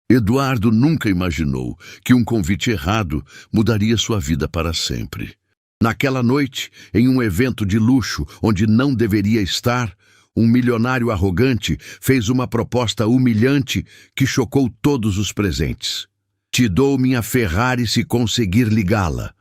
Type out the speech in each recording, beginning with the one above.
Eduardo nunca imaginou que um convite errado mudaria sua vida para sempre. Naquela noite, em um evento de luxo onde não deveria estar, um milionário arrogante fez uma proposta humilhante que chocou todos os presentes. "Te dou minha Ferrari se conseguir ligá-la."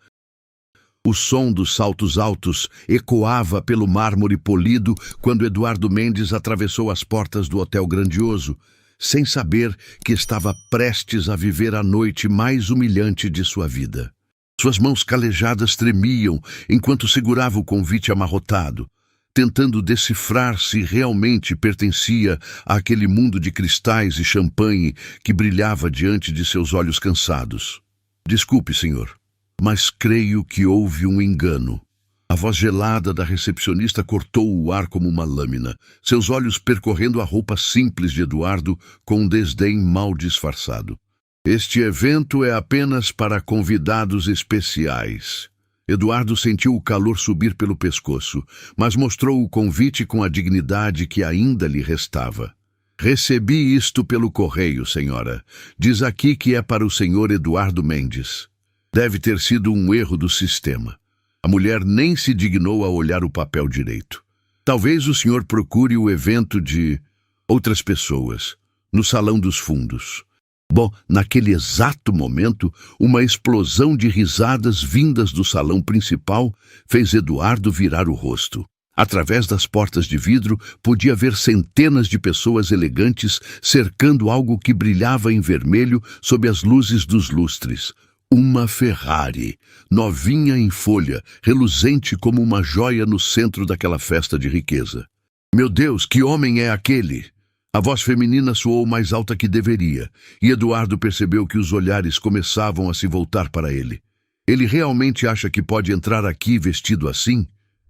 O som dos saltos altos ecoava pelo mármore polido quando Eduardo Mendes atravessou as portas do hotel grandioso, sem saber que estava prestes a viver a noite mais humilhante de sua vida. Suas mãos calejadas tremiam enquanto segurava o convite amarrotado, tentando decifrar se realmente pertencia àquele mundo de cristais e champanhe que brilhava diante de seus olhos cansados. "Desculpe, senhor, mas creio que houve um engano." A voz gelada da recepcionista cortou o ar como uma lâmina, seus olhos percorrendo a roupa simples de Eduardo com um desdém mal disfarçado. "Este evento é apenas para convidados especiais." Eduardo sentiu o calor subir pelo pescoço, mas mostrou o convite com a dignidade que ainda lhe restava. "Recebi isto pelo correio, senhora. Diz aqui que é para o senhor Eduardo Mendes. Deve ter sido um erro do sistema." A mulher nem se dignou a olhar o papel direito. "Talvez o senhor procure o evento de outras pessoas, no salão dos fundos." Bom, naquele exato momento, uma explosão de risadas vindas do salão principal fez Eduardo virar o rosto. Através das portas de vidro, podia ver centenas de pessoas elegantes cercando algo que brilhava em vermelho sob as luzes dos lustres. Uma Ferrari, novinha em folha, reluzente como uma joia no centro daquela festa de riqueza. "Meu Deus, que homem é aquele?" A voz feminina soou mais alta que deveria, e Eduardo percebeu que os olhares começavam a se voltar para ele. "Ele realmente acha que pode entrar aqui vestido assim?"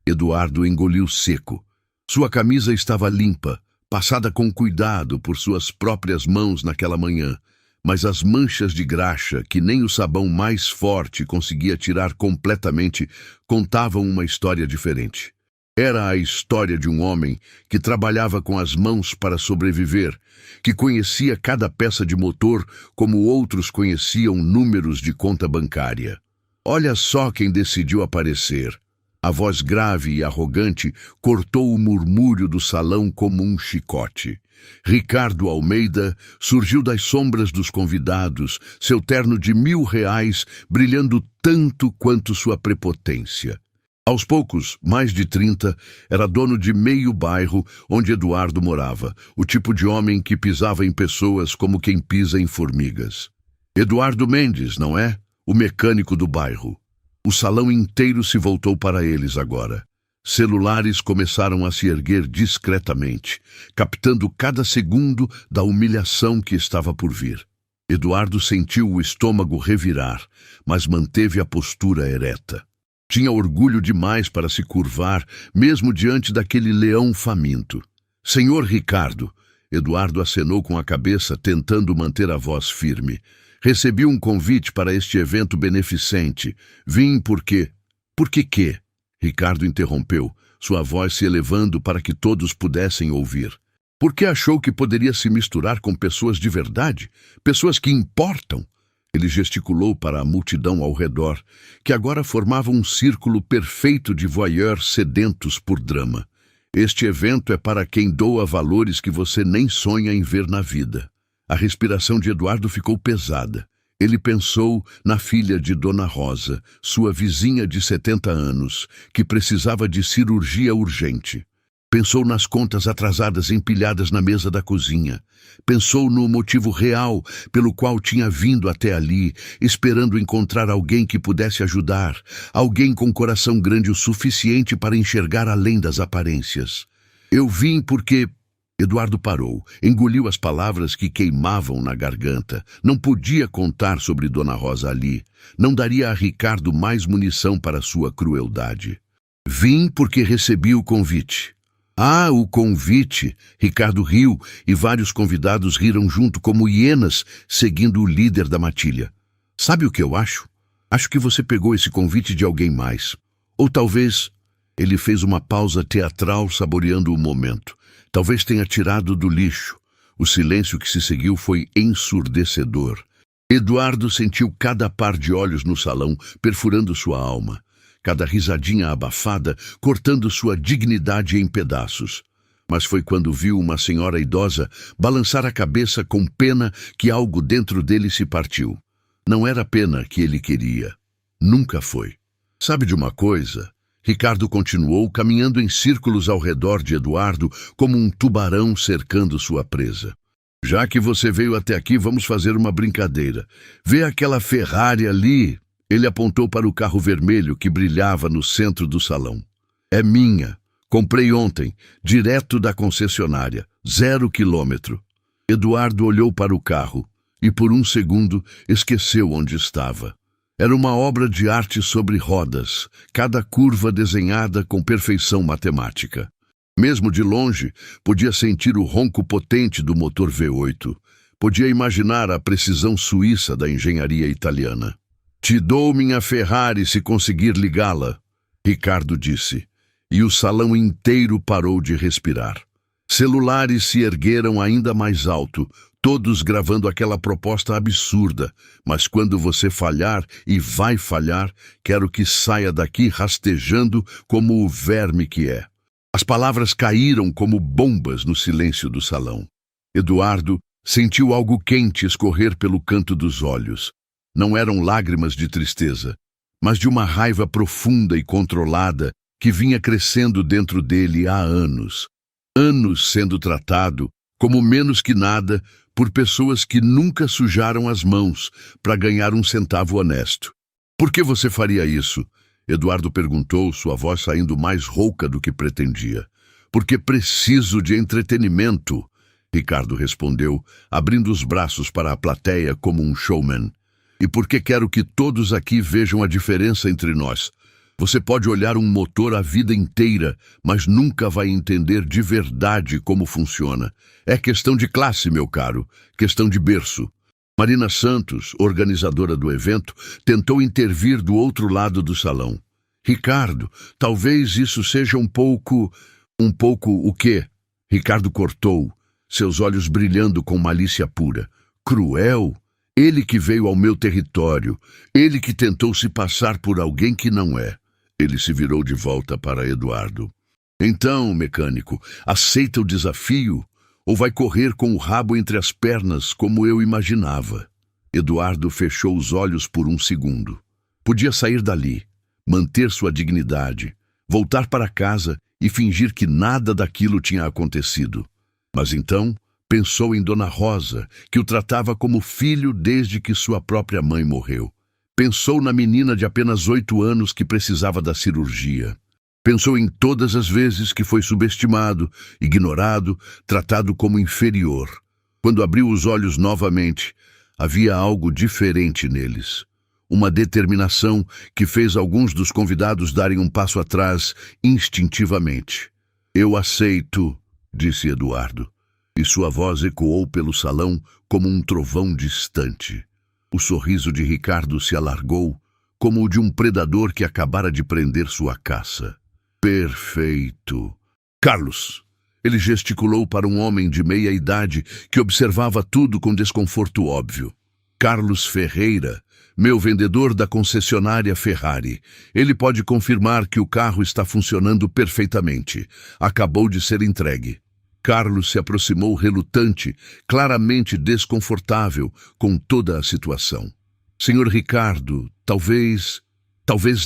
Eduardo engoliu seco. Sua camisa estava limpa, passada com cuidado por suas próprias mãos naquela manhã, mas as manchas de graxa, que nem o sabão mais forte conseguia tirar completamente, contavam uma história diferente. Era a história de um homem que trabalhava com as mãos para sobreviver, que conhecia cada peça de motor como outros conheciam números de conta bancária. "Olha só quem decidiu aparecer." A voz grave e arrogante cortou o murmúrio do salão como um chicote. Ricardo Almeida surgiu das sombras dos convidados, seu terno de R$1.000 brilhando tanto quanto sua prepotência. Aos poucos, mais de 30, era dono de meio bairro onde Eduardo morava, o tipo de homem que pisava em pessoas como quem pisa em formigas. Eduardo Mendes, não é? O mecânico do bairro. O salão inteiro se voltou para eles agora. Celulares começaram a se erguer discretamente, captando cada segundo da humilhação que estava por vir. Eduardo sentiu o estômago revirar, mas manteve a postura ereta. Tinha orgulho demais para se curvar, mesmo diante daquele leão faminto. "Senhor Ricardo", Eduardo acenou com a cabeça, tentando manter a voz firme. "Recebi um convite para este evento beneficente. Vim porque..." "Por que quê?" Ricardo interrompeu, sua voz se elevando para que todos pudessem ouvir. "Porque achou que poderia se misturar com pessoas de verdade? Pessoas que importam?" Ele gesticulou para a multidão ao redor, que agora formava um círculo perfeito de voyeurs sedentos por drama. "Este evento é para quem doa valores que você nem sonha em ver na vida." A respiração de Eduardo ficou pesada. Ele pensou na filha de Dona Rosa, sua vizinha de 70 anos, que precisava de cirurgia urgente. Pensou nas contas atrasadas empilhadas na mesa da cozinha. Pensou no motivo real pelo qual tinha vindo até ali, esperando encontrar alguém que pudesse ajudar, alguém com coração grande o suficiente para enxergar além das aparências. "Eu vim porque..." Eduardo parou, engoliu as palavras que queimavam na garganta. Não podia contar sobre Dona Rosa ali. Não daria a Ricardo mais munição para sua crueldade. "Vim porque recebi o convite." "Ah, o convite!" Ricardo riu e vários convidados riram junto como hienas, seguindo o líder da matilha. "Sabe o que eu acho? Acho que você pegou esse convite de alguém mais. Ou talvez..." Ele fez uma pausa teatral, saboreando o momento. "Talvez tenha tirado do lixo. O silêncio que se seguiu foi ensurdecedor. Eduardo sentiu cada par de olhos no salão, perfurando sua alma. Cada risadinha abafada, cortando sua dignidade em pedaços. Mas foi quando viu uma senhora idosa balançar a cabeça com pena que algo dentro dele se partiu. Não era a pena que ele queria. Nunca foi. Sabe de uma coisa? Ricardo continuou caminhando em círculos ao redor de Eduardo, como um tubarão cercando sua presa. Já que você veio até aqui, vamos fazer uma brincadeira. Vê aquela Ferrari ali? Ele apontou para o carro vermelho que brilhava no centro do salão. É minha. Comprei ontem, direto da concessionária. 0 quilômetro. Eduardo olhou para o carro e, por um segundo, esqueceu onde estava. Era uma obra de arte sobre rodas, cada curva desenhada com perfeição matemática. Mesmo de longe, podia sentir o ronco potente do motor V8. Podia imaginar a precisão suíça da engenharia italiana. Te dou minha Ferrari se conseguir ligá-la, Ricardo disse, e o salão inteiro parou de respirar. Celulares se ergueram ainda mais alto, todos gravando aquela proposta absurda. Mas quando você falhar, e vai falhar, quero que saia daqui rastejando como o verme que é. As palavras caíram como bombas no silêncio do salão. Eduardo sentiu algo quente escorrer pelo canto dos olhos. Não eram lágrimas de tristeza, mas de uma raiva profunda e controlada que vinha crescendo dentro dele há anos. Anos sendo tratado como menos que nada por pessoas que nunca sujaram as mãos para ganhar um centavo honesto. Por que você faria isso? Eduardo perguntou, sua voz saindo mais rouca do que pretendia. Porque preciso de entretenimento, Ricardo respondeu, abrindo os braços para a plateia como um showman. E porque quero que todos aqui vejam a diferença entre nós. Você pode olhar um motor a vida inteira, mas nunca vai entender de verdade como funciona. É questão de classe, meu caro, questão de berço. Marina Santos, organizadora do evento, tentou intervir do outro lado do salão. Ricardo, talvez isso seja um pouco o quê? Ricardo cortou, seus olhos brilhando com malícia pura. Cruel? Ele que veio ao meu território, ele que tentou se passar por alguém que não é. Ele se virou de volta para Eduardo. Então, mecânico, aceita o desafio ou vai correr com o rabo entre as pernas como eu imaginava? Eduardo fechou os olhos por um segundo. Podia sair dali, manter sua dignidade, voltar para casa e fingir que nada daquilo tinha acontecido. Mas então pensou em Dona Rosa, que o tratava como filho desde que sua própria mãe morreu. Pensou na menina de apenas 8 anos que precisava da cirurgia. Pensou em todas as vezes que foi subestimado, ignorado, tratado como inferior. Quando abriu os olhos novamente, havia algo diferente neles. Uma determinação que fez alguns dos convidados darem um passo atrás instintivamente. Eu aceito, disse Eduardo, e sua voz ecoou pelo salão como um trovão distante. O sorriso de Ricardo se alargou, como o de um predador que acabara de prender sua caça. Perfeito. Carlos! Ele gesticulou para um homem de meia idade que observava tudo com desconforto óbvio. Carlos Ferreira, meu vendedor da concessionária Ferrari. Ele pode confirmar que o carro está funcionando perfeitamente. Acabou de ser entregue. Carlos se aproximou relutante, claramente desconfortável com toda a situação. Senhor Ricardo, talvez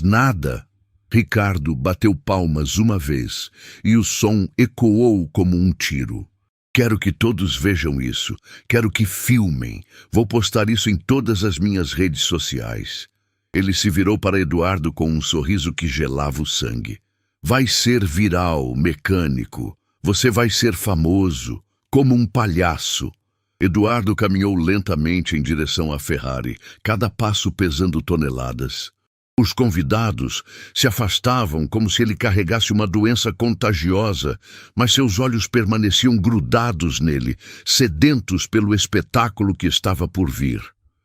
nada. Ricardo bateu palmas uma vez e o som ecoou como um tiro. Quero que todos vejam isso. Quero que filmem. Vou postar isso em todas as minhas redes sociais. Ele se virou para Eduardo com um sorriso que gelava o sangue. Vai ser viral, mecânico. Você vai ser famoso, como um palhaço. Eduardo caminhou lentamente em direção à Ferrari, cada passo pesando toneladas. Os convidados se afastavam como se ele carregasse uma doença contagiosa, mas seus olhos permaneciam grudados nele, sedentos pelo espetáculo que estava por vir.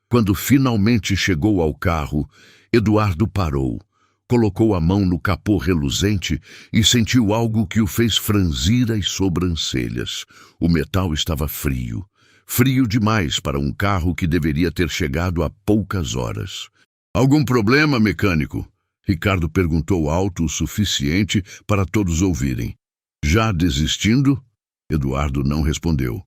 Quando finalmente chegou ao carro, Eduardo parou, Colocou a mão no capô reluzente e sentiu algo que o fez franzir as sobrancelhas. O metal estava frio. Frio demais para um carro que deveria ter chegado há poucas horas. "Algum problema, mecânico?" Ricardo perguntou alto o suficiente para todos ouvirem. "Já desistindo?" Eduardo não respondeu.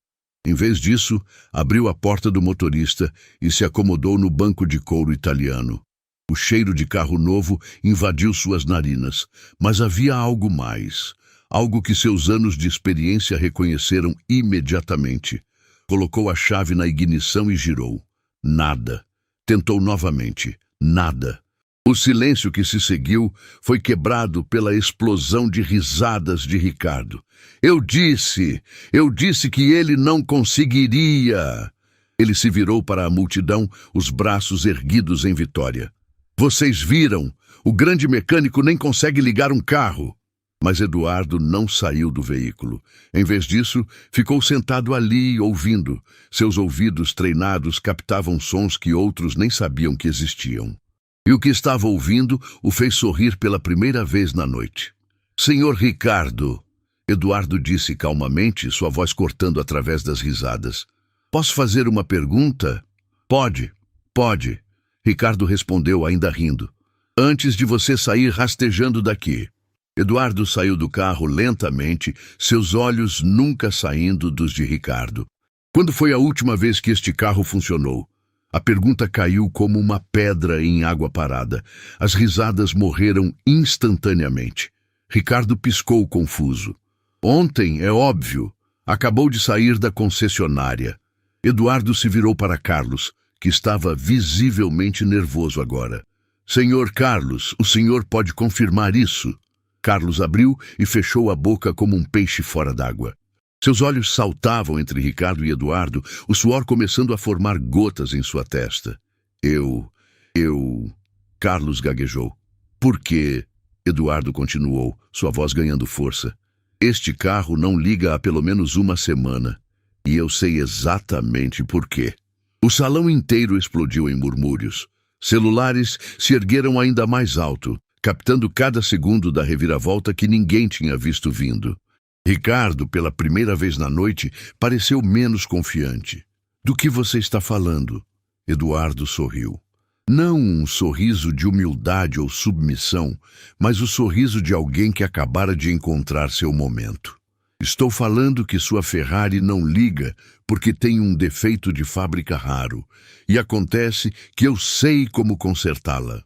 Em vez disso, abriu a porta do motorista e se acomodou no banco de couro italiano. O cheiro de carro novo invadiu suas narinas, mas havia algo mais, algo que seus anos de experiência reconheceram imediatamente. Colocou a chave na ignição e girou. Nada. Tentou novamente. Nada. O silêncio que se seguiu foi quebrado pela explosão de risadas de Ricardo. Eu disse que ele não conseguiria." Ele se virou para a multidão, os braços erguidos em vitória. "Vocês viram? O grande mecânico nem consegue ligar um carro." Mas Eduardo não saiu do veículo. Em vez disso, ficou sentado ali, ouvindo. Seus ouvidos treinados captavam sons que outros nem sabiam que existiam. E o que estava ouvindo o fez sorrir pela primeira vez na noite. "Senhor Ricardo", Eduardo disse calmamente, sua voz cortando através das risadas. "Posso fazer uma pergunta?" Pode. Ricardo respondeu ainda rindo. "Antes de você sair rastejando daqui." Eduardo saiu do carro lentamente, seus olhos nunca saindo dos de Ricardo. "Quando foi a última vez que este carro funcionou?" A pergunta caiu como uma pedra em água parada. As risadas morreram instantaneamente. Ricardo piscou confuso. "Ontem, é óbvio. Acabou de sair da concessionária." Eduardo se virou para Carlos, que estava visivelmente nervoso agora. "Senhor Carlos, o senhor pode confirmar isso?" Carlos abriu e fechou a boca como um peixe fora d'água. Seus olhos saltavam entre Ricardo e Eduardo, o suor começando a formar gotas em sua testa. Eu... Carlos gaguejou. "Por quê?" Eduardo continuou, sua voz ganhando força. "Este carro não liga há pelo menos uma semana. E eu sei exatamente por quê." O salão inteiro explodiu em murmúrios. Celulares se ergueram ainda mais alto, captando cada segundo da reviravolta que ninguém tinha visto vindo. Ricardo, pela primeira vez na noite, pareceu menos confiante. "Do que você está falando?" Eduardo sorriu. Não um sorriso de humildade ou submissão, mas o sorriso de alguém que acabara de encontrar seu momento. "Estou falando que sua Ferrari não liga porque tem um defeito de fábrica raro, e acontece que eu sei como consertá-la."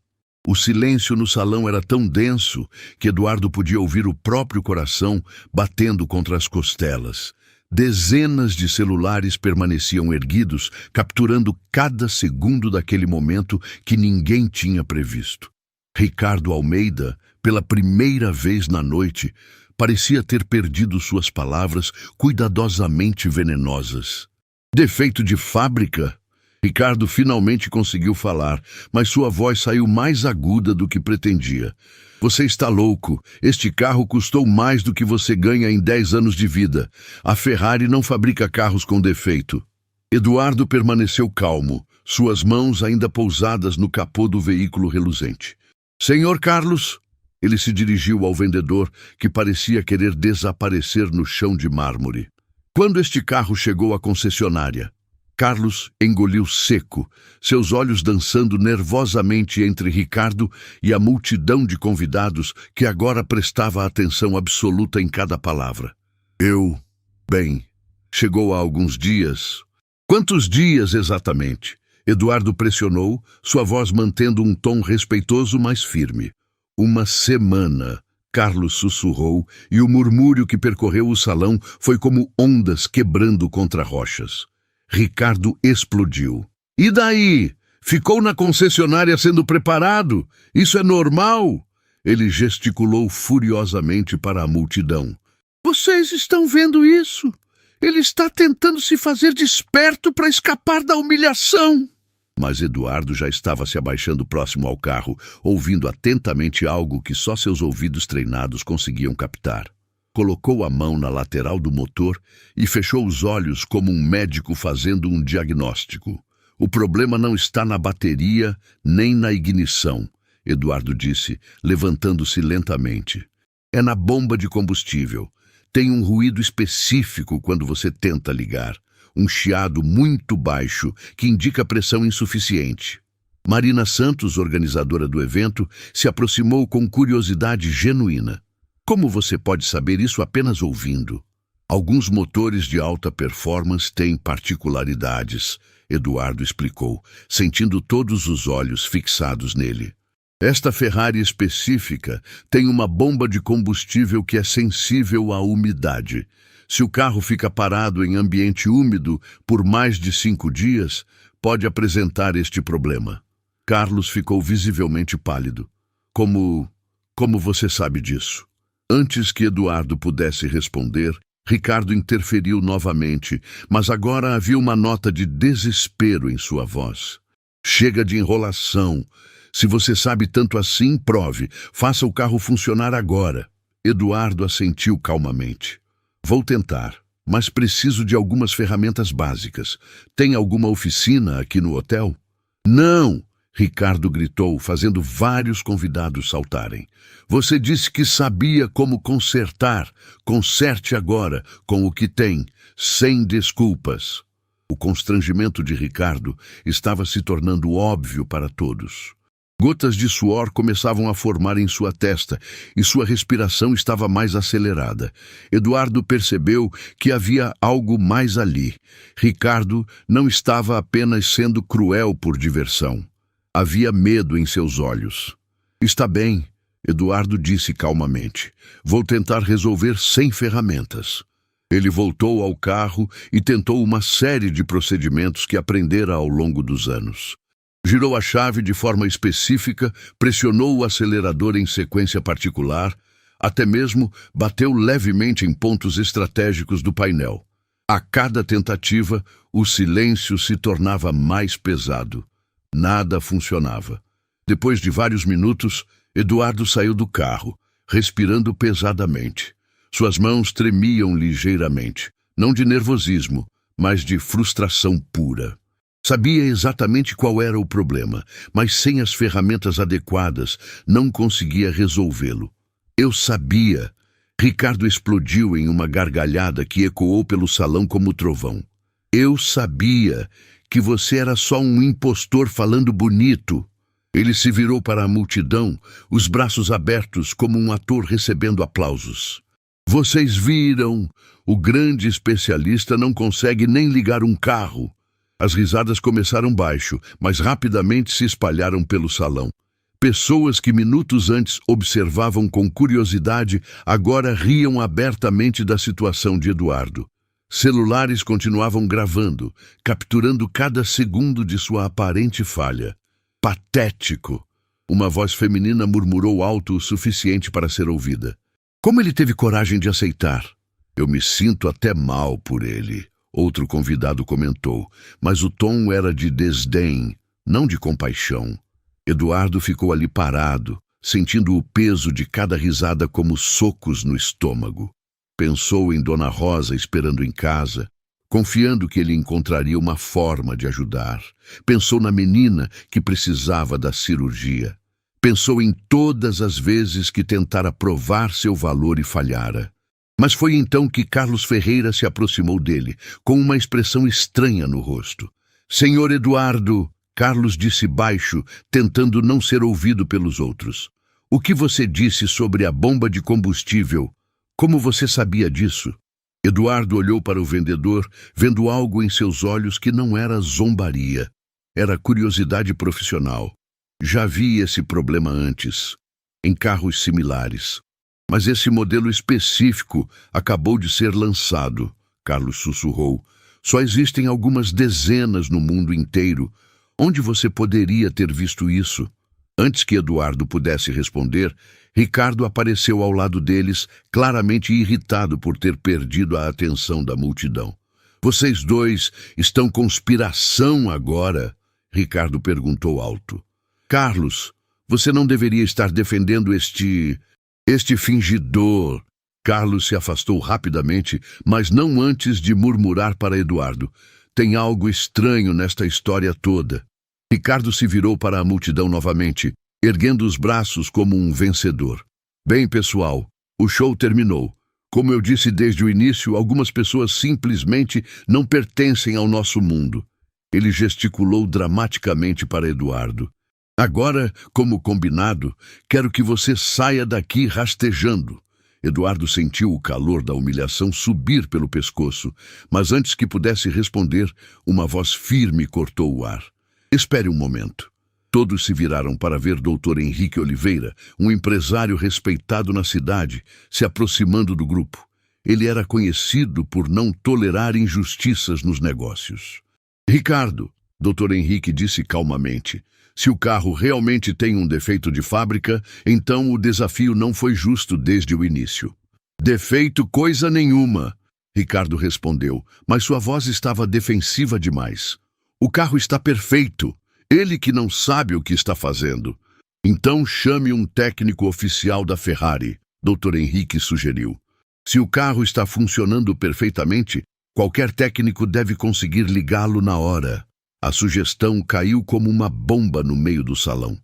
O silêncio no salão era tão denso que Eduardo podia ouvir o próprio coração batendo contra as costelas. Dezenas de celulares permaneciam erguidos, capturando cada segundo daquele momento que ninguém tinha previsto. Ricardo Almeida, pela primeira vez na noite, parecia ter perdido suas palavras cuidadosamente venenosas. "Defeito de fábrica?" Ricardo finalmente conseguiu falar, mas sua voz saiu mais aguda do que pretendia. "Você está louco. Este carro custou mais do que você ganha em 10 anos de vida. A Ferrari não fabrica carros com defeito." Eduardo permaneceu calmo, suas mãos ainda pousadas no capô do veículo reluzente. "Senhor Carlos?" Ele se dirigiu ao vendedor, que parecia querer desaparecer no chão de mármore. "Quando este carro chegou à concessionária?" Carlos engoliu seco, seus olhos dançando nervosamente entre Ricardo e a multidão de convidados que agora prestava atenção absoluta em cada palavra. Bem, chegou há alguns dias." "Quantos dias exatamente?" Eduardo pressionou, sua voz mantendo um tom respeitoso, mas firme. "Uma semana." Carlos sussurrou, e o murmúrio que percorreu o salão foi como ondas quebrando contra rochas. Ricardo explodiu. "E daí? Ficou na concessionária sendo preparado? Isso é normal?" Ele gesticulou furiosamente para a multidão. "Vocês estão vendo isso? Ele está tentando se fazer de esperto para escapar da humilhação." Mas Eduardo já estava se abaixando próximo ao carro, ouvindo atentamente algo que só seus ouvidos treinados conseguiam captar. Colocou a mão na lateral do motor e fechou os olhos como um médico fazendo um diagnóstico. O problema não está na bateria nem na ignição. Eduardo disse, levantando-se lentamente. É na bomba de combustível. Tem um ruído específico quando você tenta ligar. Um chiado muito baixo que indica pressão insuficiente. Marina Santos, organizadora do evento, se aproximou com curiosidade genuína. Como você pode saber isso apenas ouvindo? Alguns motores de alta performance têm particularidades, Eduardo explicou, sentindo todos os olhos fixados nele. Esta Ferrari específica tem uma bomba de combustível que é sensível à umidade. Se o carro fica parado em ambiente úmido por mais de 5 dias, pode apresentar este problema. Carlos ficou visivelmente pálido. Como você sabe disso? Antes que Eduardo pudesse responder, Ricardo interferiu novamente, mas agora havia uma nota de desespero em sua voz. Chega de enrolação. Se você sabe tanto assim, prove. Faça o carro funcionar agora. Eduardo assentiu calmamente. Vou tentar, mas preciso de algumas ferramentas básicas. Tem alguma oficina aqui no hotel? Não! Ricardo gritou, fazendo vários convidados saltarem. Você disse que sabia como consertar. Conserte agora com o que tem, sem desculpas. O constrangimento de Ricardo estava se tornando óbvio para todos. Gotas de suor começavam a formar em sua testa e sua respiração estava mais acelerada. Eduardo percebeu que havia algo mais ali. Ricardo não estava apenas sendo cruel por diversão. Havia medo em seus olhos. Está bem, Eduardo disse calmamente. Vou tentar resolver sem ferramentas. Ele voltou ao carro e tentou uma série de procedimentos que aprendera ao longo dos anos. Girou a chave de forma específica, pressionou o acelerador em sequência particular, até mesmo bateu levemente em pontos estratégicos do painel. A cada tentativa, o silêncio se tornava mais pesado. Nada funcionava. Depois de vários minutos, Eduardo saiu do carro, respirando pesadamente. Suas mãos tremiam ligeiramente, não de nervosismo, mas de frustração pura. Sabia exatamente qual era o problema, mas sem as ferramentas adequadas, não conseguia resolvê-lo. Eu sabia. Ricardo explodiu em uma gargalhada que ecoou pelo salão como trovão. Eu sabia que você era só um impostor falando bonito. Ele se virou para a multidão, os braços abertos como um ator recebendo aplausos. Vocês viram? O grande especialista não consegue nem ligar um carro. As risadas começaram baixo, mas rapidamente se espalharam pelo salão. Pessoas que minutos antes observavam com curiosidade, agora riam abertamente da situação de Eduardo. Celulares continuavam gravando, capturando cada segundo de sua aparente falha. Patético! Uma voz feminina murmurou alto o suficiente para ser ouvida. Como ele teve coragem de aceitar? Eu me sinto até mal por ele, outro convidado comentou, mas o tom era de desdém, não de compaixão. Eduardo ficou ali parado, sentindo o peso de cada risada como socos no estômago. Pensou em Dona Rosa esperando em casa, confiando que ele encontraria uma forma de ajudar. Pensou na menina que precisava da cirurgia. Pensou em todas as vezes que tentara provar seu valor e falhara. Mas foi então que Carlos Ferreira se aproximou dele, com uma expressão estranha no rosto. Senhor Eduardo, Carlos disse baixo, tentando não ser ouvido pelos outros. O que você disse sobre a bomba de combustível? Como você sabia disso? Eduardo olhou para o vendedor, vendo algo em seus olhos que não era zombaria. Era curiosidade profissional. Já vi esse problema antes, em carros similares. Mas esse modelo específico acabou de ser lançado, Carlos sussurrou. Só existem algumas dezenas no mundo inteiro. Onde você poderia ter visto isso? Antes que Eduardo pudesse responder, Ricardo apareceu ao lado deles, claramente irritado por ter perdido a atenção da multidão. Vocês dois estão conspiração agora? Ricardo perguntou alto. Carlos, você não deveria estar defendendo este fingidor. Carlos se afastou rapidamente, mas não antes de murmurar para Eduardo. Tem algo estranho nesta história toda. Ricardo se virou para a multidão novamente. erguendo os braços como um vencedor. Bem, pessoal, o show terminou. Como eu disse desde o início, algumas pessoas simplesmente não pertencem ao nosso mundo. Ele gesticulou dramaticamente para Eduardo. Agora, como combinado, quero que você saia daqui rastejando. Eduardo sentiu o calor da humilhação subir pelo pescoço, mas antes que pudesse responder, uma voz firme cortou o ar. Espere um momento. Todos se viraram para ver Dr. Henrique Oliveira, um empresário respeitado na cidade, se aproximando do grupo. Ele era conhecido por não tolerar injustiças nos negócios. Ricardo, Dr. Henrique disse calmamente, se o carro realmente tem um defeito de fábrica, então o desafio não foi justo desde o início. Defeito coisa nenhuma, Ricardo respondeu, mas sua voz estava defensiva demais. O carro está perfeito. Ele que não sabe o que está fazendo. Então chame um técnico oficial da Ferrari, Dr. Henrique sugeriu. Se o carro está funcionando perfeitamente, qualquer técnico deve conseguir ligá-lo na hora. A sugestão caiu como uma bomba no meio do salão.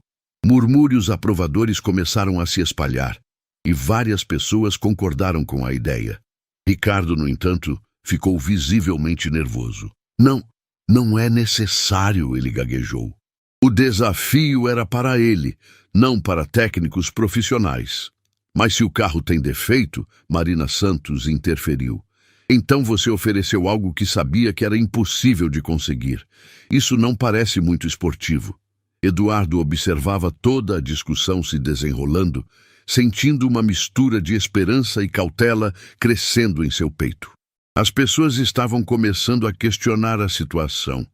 Murmúrios aprovadores começaram a se espalhar, e várias pessoas concordaram com a ideia. Ricardo, no entanto, ficou visivelmente nervoso. Não é necessário, ele gaguejou. O desafio era para ele, não para técnicos profissionais. Mas se o carro tem defeito, Marina Santos interferiu. Então você ofereceu algo que sabia que era impossível de conseguir. Isso não parece muito esportivo. Eduardo observava toda a discussão se desenrolando, sentindo uma mistura de esperança e cautela crescendo em seu peito. As pessoas estavam começando a questionar a situação,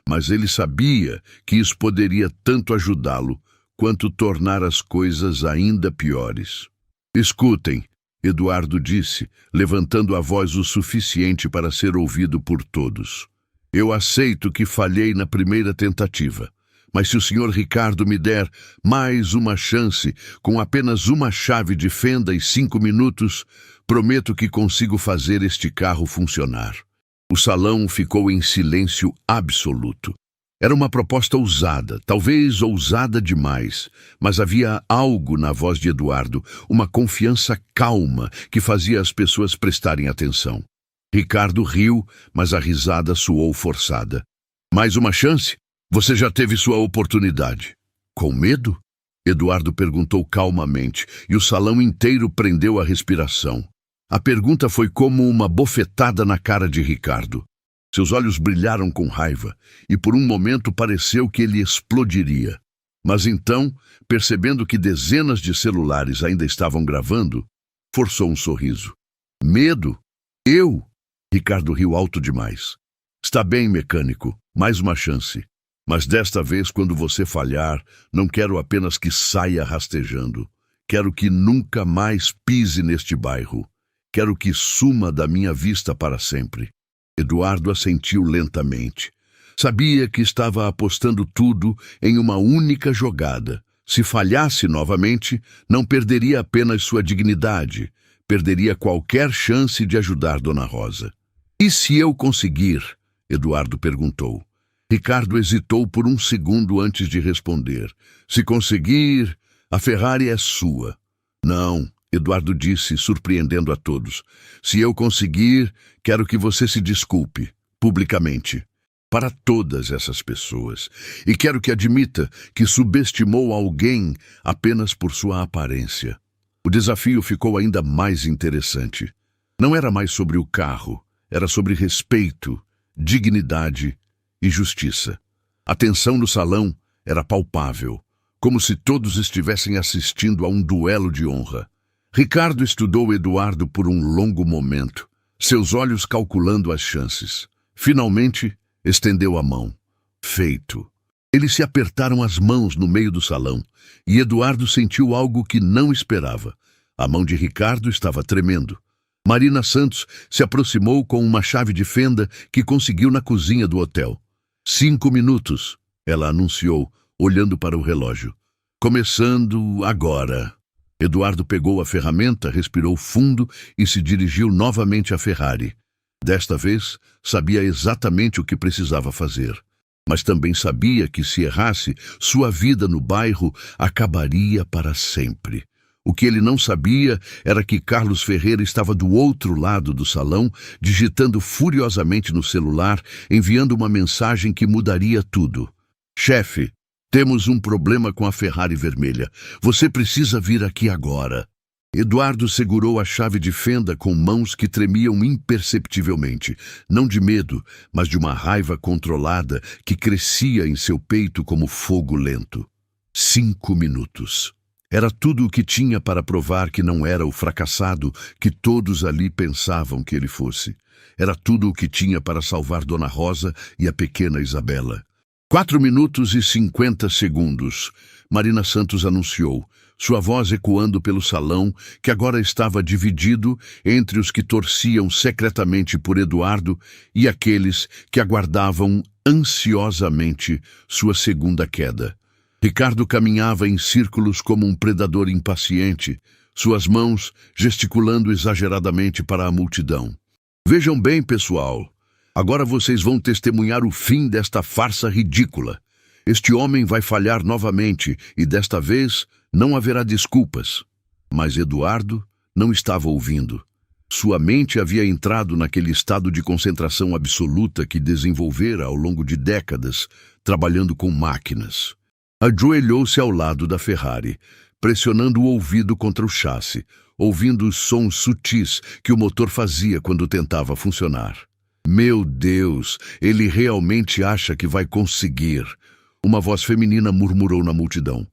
mas ele sabia que isso poderia tanto ajudá-lo quanto tornar as coisas ainda piores. Escutem, Eduardo disse, levantando a voz o suficiente para ser ouvido por todos. Eu aceito que falhei na primeira tentativa, mas se o Sr. Ricardo me der mais uma chance, com apenas uma chave de fenda e 5 minutos, prometo que consigo fazer este carro funcionar. O salão ficou em silêncio absoluto. Era uma proposta ousada, talvez ousada demais, mas havia algo na voz de Eduardo, uma confiança calma que fazia as pessoas prestarem atenção. Ricardo riu, mas a risada soou forçada. Mais uma chance? Você já teve sua oportunidade. Com medo? Eduardo perguntou calmamente, e o salão inteiro prendeu a respiração. A pergunta foi como uma bofetada na cara de Ricardo. Seus olhos brilharam com raiva, e por um momento pareceu que ele explodiria. Mas então, percebendo que dezenas de celulares ainda estavam gravando, forçou um sorriso. Medo? Eu? Ricardo riu alto demais. Está bem, mecânico, mais uma chance. Mas desta vez, quando você falhar, não quero apenas que saia rastejando. Quero que nunca mais pise neste bairro. Quero que suma da minha vista para sempre. Eduardo assentiu lentamente. Sabia que estava apostando tudo em uma única jogada. Se falhasse novamente, não perderia apenas sua dignidade, perderia qualquer chance de ajudar Dona Rosa. E se eu conseguir? Eduardo perguntou. Ricardo hesitou por um segundo antes de responder. Se conseguir, a Ferrari é sua. Não, Eduardo disse, surpreendendo a todos. Se eu conseguir, quero que você se desculpe, publicamente, para todas essas pessoas. E quero que admita que subestimou alguém apenas por sua aparência. O desafio ficou ainda mais interessante. Não era mais sobre o carro, era sobre respeito, dignidade e justiça. A tensão no salão era palpável, como se todos estivessem assistindo a um duelo de honra. Ricardo estudou Eduardo por um longo momento, seus olhos calculando as chances. Finalmente, estendeu a mão. Feito. Eles se apertaram as mãos no meio do salão, e Eduardo sentiu algo que não esperava. A mão de Ricardo estava tremendo. Marina Santos se aproximou com uma chave de fenda que conseguiu na cozinha do hotel. 5 minutos, ela anunciou, olhando para o relógio. Começando agora. Eduardo pegou a ferramenta, respirou fundo e se dirigiu novamente à Ferrari. Desta vez, sabia exatamente o que precisava fazer. mas também sabia que se errasse, sua vida no bairro acabaria para sempre. O que ele não sabia era que Carlos Ferreira estava do outro lado do salão, digitando furiosamente no celular, enviando uma mensagem que mudaria tudo. Chefe, temos um problema com a Ferrari vermelha. Você precisa vir aqui agora. Eduardo segurou a chave de fenda com mãos que tremiam imperceptivelmente, não de medo, mas de uma raiva controlada que crescia em seu peito como fogo lento. 5 minutos. Era tudo o que tinha para provar que não era o fracassado que todos ali pensavam que ele fosse. Era tudo o que tinha para salvar Dona Rosa e a pequena Isabela. 4 minutos e 50 segundos. Marina Santos anunciou, sua voz ecoando pelo salão, que agora estava dividido entre os que torciam secretamente por Eduardo e aqueles que aguardavam ansiosamente sua segunda queda. Ricardo caminhava em círculos como um predador impaciente, suas mãos gesticulando exageradamente para a multidão. Vejam bem, pessoal, agora vocês vão testemunhar o fim desta farsa ridícula. Este homem vai falhar novamente e desta vez não haverá desculpas. Mas Eduardo não estava ouvindo. Sua mente havia entrado naquele estado de concentração absoluta que desenvolvera ao longo de décadas, trabalhando com máquinas. Ajoelhou-se ao lado da Ferrari, pressionando o ouvido contra o chassi, ouvindo os sons sutis que o motor fazia quando tentava funcionar. Meu Deus, ele realmente acha que vai conseguir. Uma voz feminina murmurou na multidão.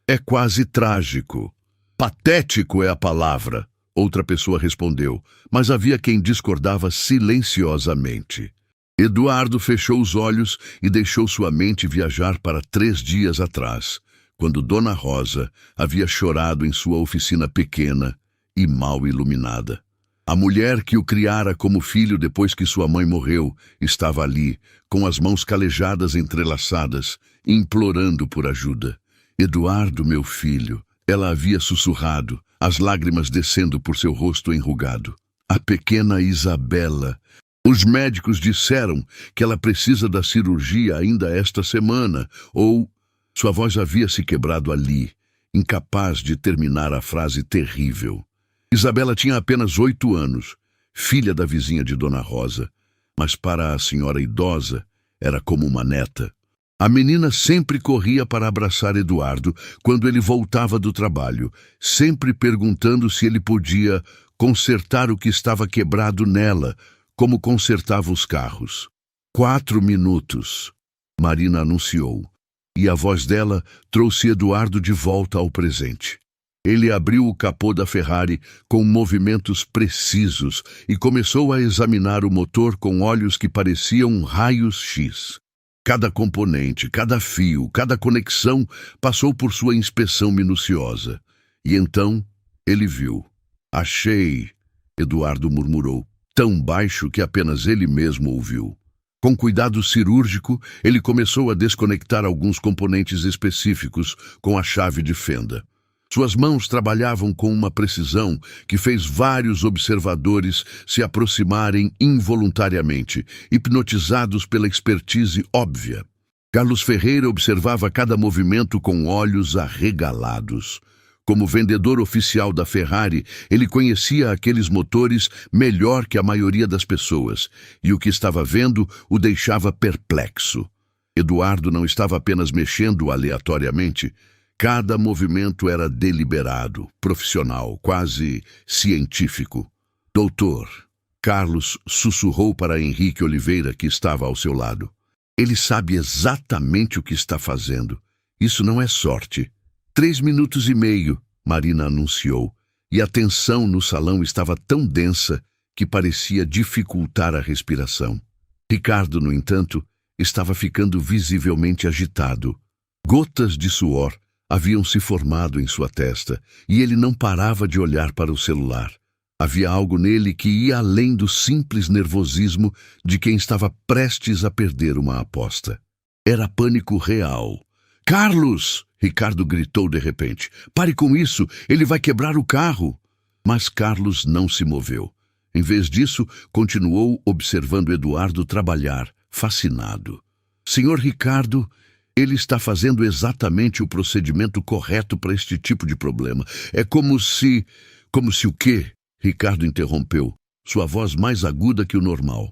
É quase trágico. Patético é a palavra, outra pessoa respondeu, mas havia quem discordava silenciosamente. Eduardo fechou os olhos e deixou sua mente viajar para 3 dias atrás, quando Dona Rosa havia chorado em sua oficina pequena e mal iluminada. A mulher que o criara como filho depois que sua mãe morreu estava ali, com as mãos calejadas entrelaçadas, implorando por ajuda. Eduardo, meu filho, ela havia sussurrado, as lágrimas descendo por seu rosto enrugado. A pequena Isabela. Os médicos disseram que ela precisa da cirurgia ainda esta semana, ou... Sua voz havia se quebrado ali, incapaz de terminar a frase terrível. Isabela tinha apenas 8 anos, filha da vizinha de Dona Rosa, mas para a senhora idosa era como uma neta. A menina sempre corria para abraçar Eduardo quando ele voltava do trabalho, sempre perguntando se ele podia consertar o que estava quebrado nela, como consertava os carros. 4 minutos, Marina anunciou, e a voz dela trouxe Eduardo de volta ao presente. Ele abriu o capô da Ferrari com movimentos precisos e começou a examinar o motor com olhos que pareciam raios X. Cada componente, cada fio, cada conexão passou por sua inspeção minuciosa. E então ele viu. Achei, Eduardo murmurou, tão baixo que apenas ele mesmo ouviu. Com cuidado cirúrgico, ele começou a desconectar alguns componentes específicos com a chave de fenda. Suas mãos trabalhavam com uma precisão que fez vários observadores se aproximarem involuntariamente, hipnotizados pela expertise óbvia. Carlos Ferreira observava cada movimento com olhos arregalados. Como vendedor oficial da Ferrari, ele conhecia aqueles motores melhor que a maioria das pessoas, e o que estava vendo o deixava perplexo. Eduardo não estava apenas mexendo aleatoriamente. Cada movimento era deliberado, profissional, quase científico. Doutor, Carlos sussurrou para Henrique Oliveira, que estava ao seu lado. Ele sabe exatamente o que está fazendo. Isso não é sorte. 3 minutos e meio, Marina anunciou, e a tensão no salão estava tão densa que parecia dificultar a respiração. Ricardo, no entanto, estava ficando visivelmente agitado. Gotas de suor haviam se formado em sua testa e ele não parava de olhar para o celular. Havia algo nele que ia além do simples nervosismo de quem estava prestes a perder uma aposta. Era pânico real. «Carlos!» Ricardo gritou de repente. «Pare com isso! Ele vai quebrar o carro!» Mas Carlos não se moveu. Em vez disso, continuou observando Eduardo trabalhar, fascinado. Senhor Ricardo, ele está fazendo exatamente o procedimento correto para este tipo de problema. É como se... Como se o quê? Ricardo interrompeu, sua voz mais aguda que o normal.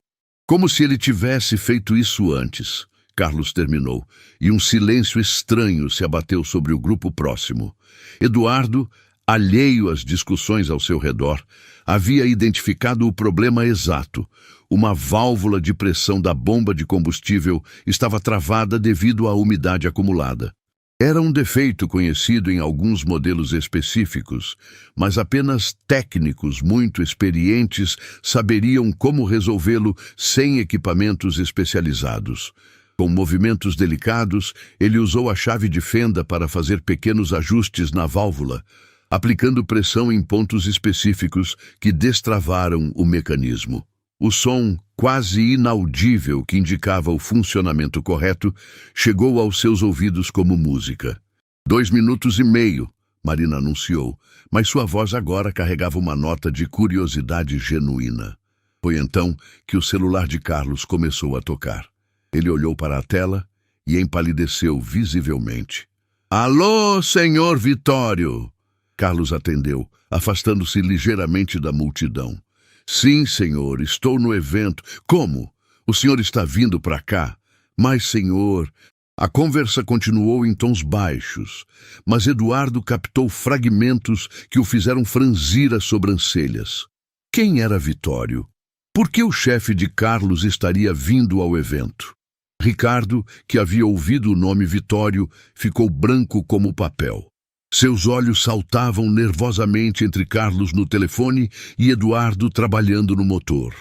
Como se ele tivesse feito isso antes. Carlos terminou, e um silêncio estranho se abateu sobre o grupo próximo. Eduardo, alheio às discussões ao seu redor, havia identificado o problema exato. Uma válvula de pressão da bomba de combustível estava travada devido à umidade acumulada. Era um defeito conhecido em alguns modelos específicos, mas apenas técnicos muito experientes saberiam como resolvê-lo sem equipamentos especializados. Com movimentos delicados, ele usou a chave de fenda para fazer pequenos ajustes na válvula, aplicando pressão em pontos específicos que destravaram o mecanismo. O som, quase inaudível, que indicava o funcionamento correto, chegou aos seus ouvidos como música. 2 minutos e meio, Marina anunciou, mas sua voz agora carregava uma nota de curiosidade genuína. Foi então que o celular de Carlos começou a tocar. Ele olhou para a tela e empalideceu visivelmente. Alô, senhor Vitório! Carlos atendeu, afastando-se ligeiramente da multidão. Sim, senhor, estou no evento. Como? O senhor está vindo para cá? Mas, senhor... A conversa continuou em tons baixos, mas Eduardo captou fragmentos que o fizeram franzir as sobrancelhas. Quem era Vitório? Por que o chefe de Carlos estaria vindo ao evento? Ricardo, que havia ouvido o nome Vitório, ficou branco como papel. Seus olhos saltavam nervosamente entre Carlos no telefone e Eduardo trabalhando no motor.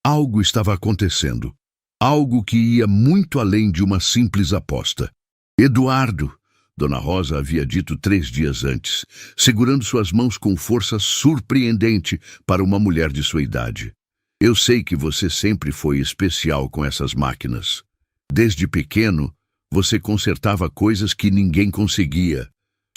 Algo estava acontecendo. Algo que ia muito além de uma simples aposta. Eduardo, Dona Rosa havia dito 3 dias antes, segurando suas mãos com força surpreendente para uma mulher de sua idade. Eu sei que você sempre foi especial com essas máquinas. Desde pequeno, você consertava coisas que ninguém conseguia.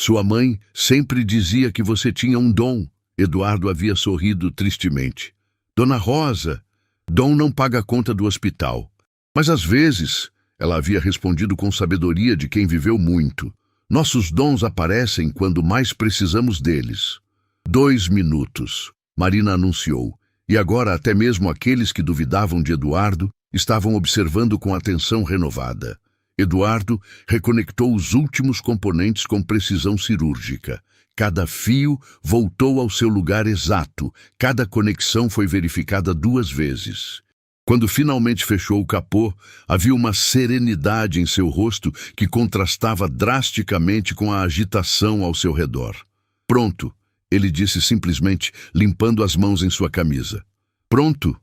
Sua mãe sempre dizia que você tinha um dom. Eduardo havia sorrido tristemente. Dona Rosa, dom não paga a conta do hospital. Mas às vezes, ela havia respondido com sabedoria de quem viveu muito. Nossos dons aparecem quando mais precisamos deles. 2 minutos, Marina anunciou, e agora até mesmo aqueles que duvidavam de Eduardo estavam observando com atenção renovada. Eduardo reconectou os últimos componentes com precisão cirúrgica. Cada fio voltou ao seu lugar exato. Cada conexão foi verificada 2 vezes. Quando finalmente fechou o capô, havia uma serenidade em seu rosto que contrastava drasticamente com a agitação ao seu redor. Pronto, ele disse simplesmente, limpando as mãos em sua camisa. Pronto?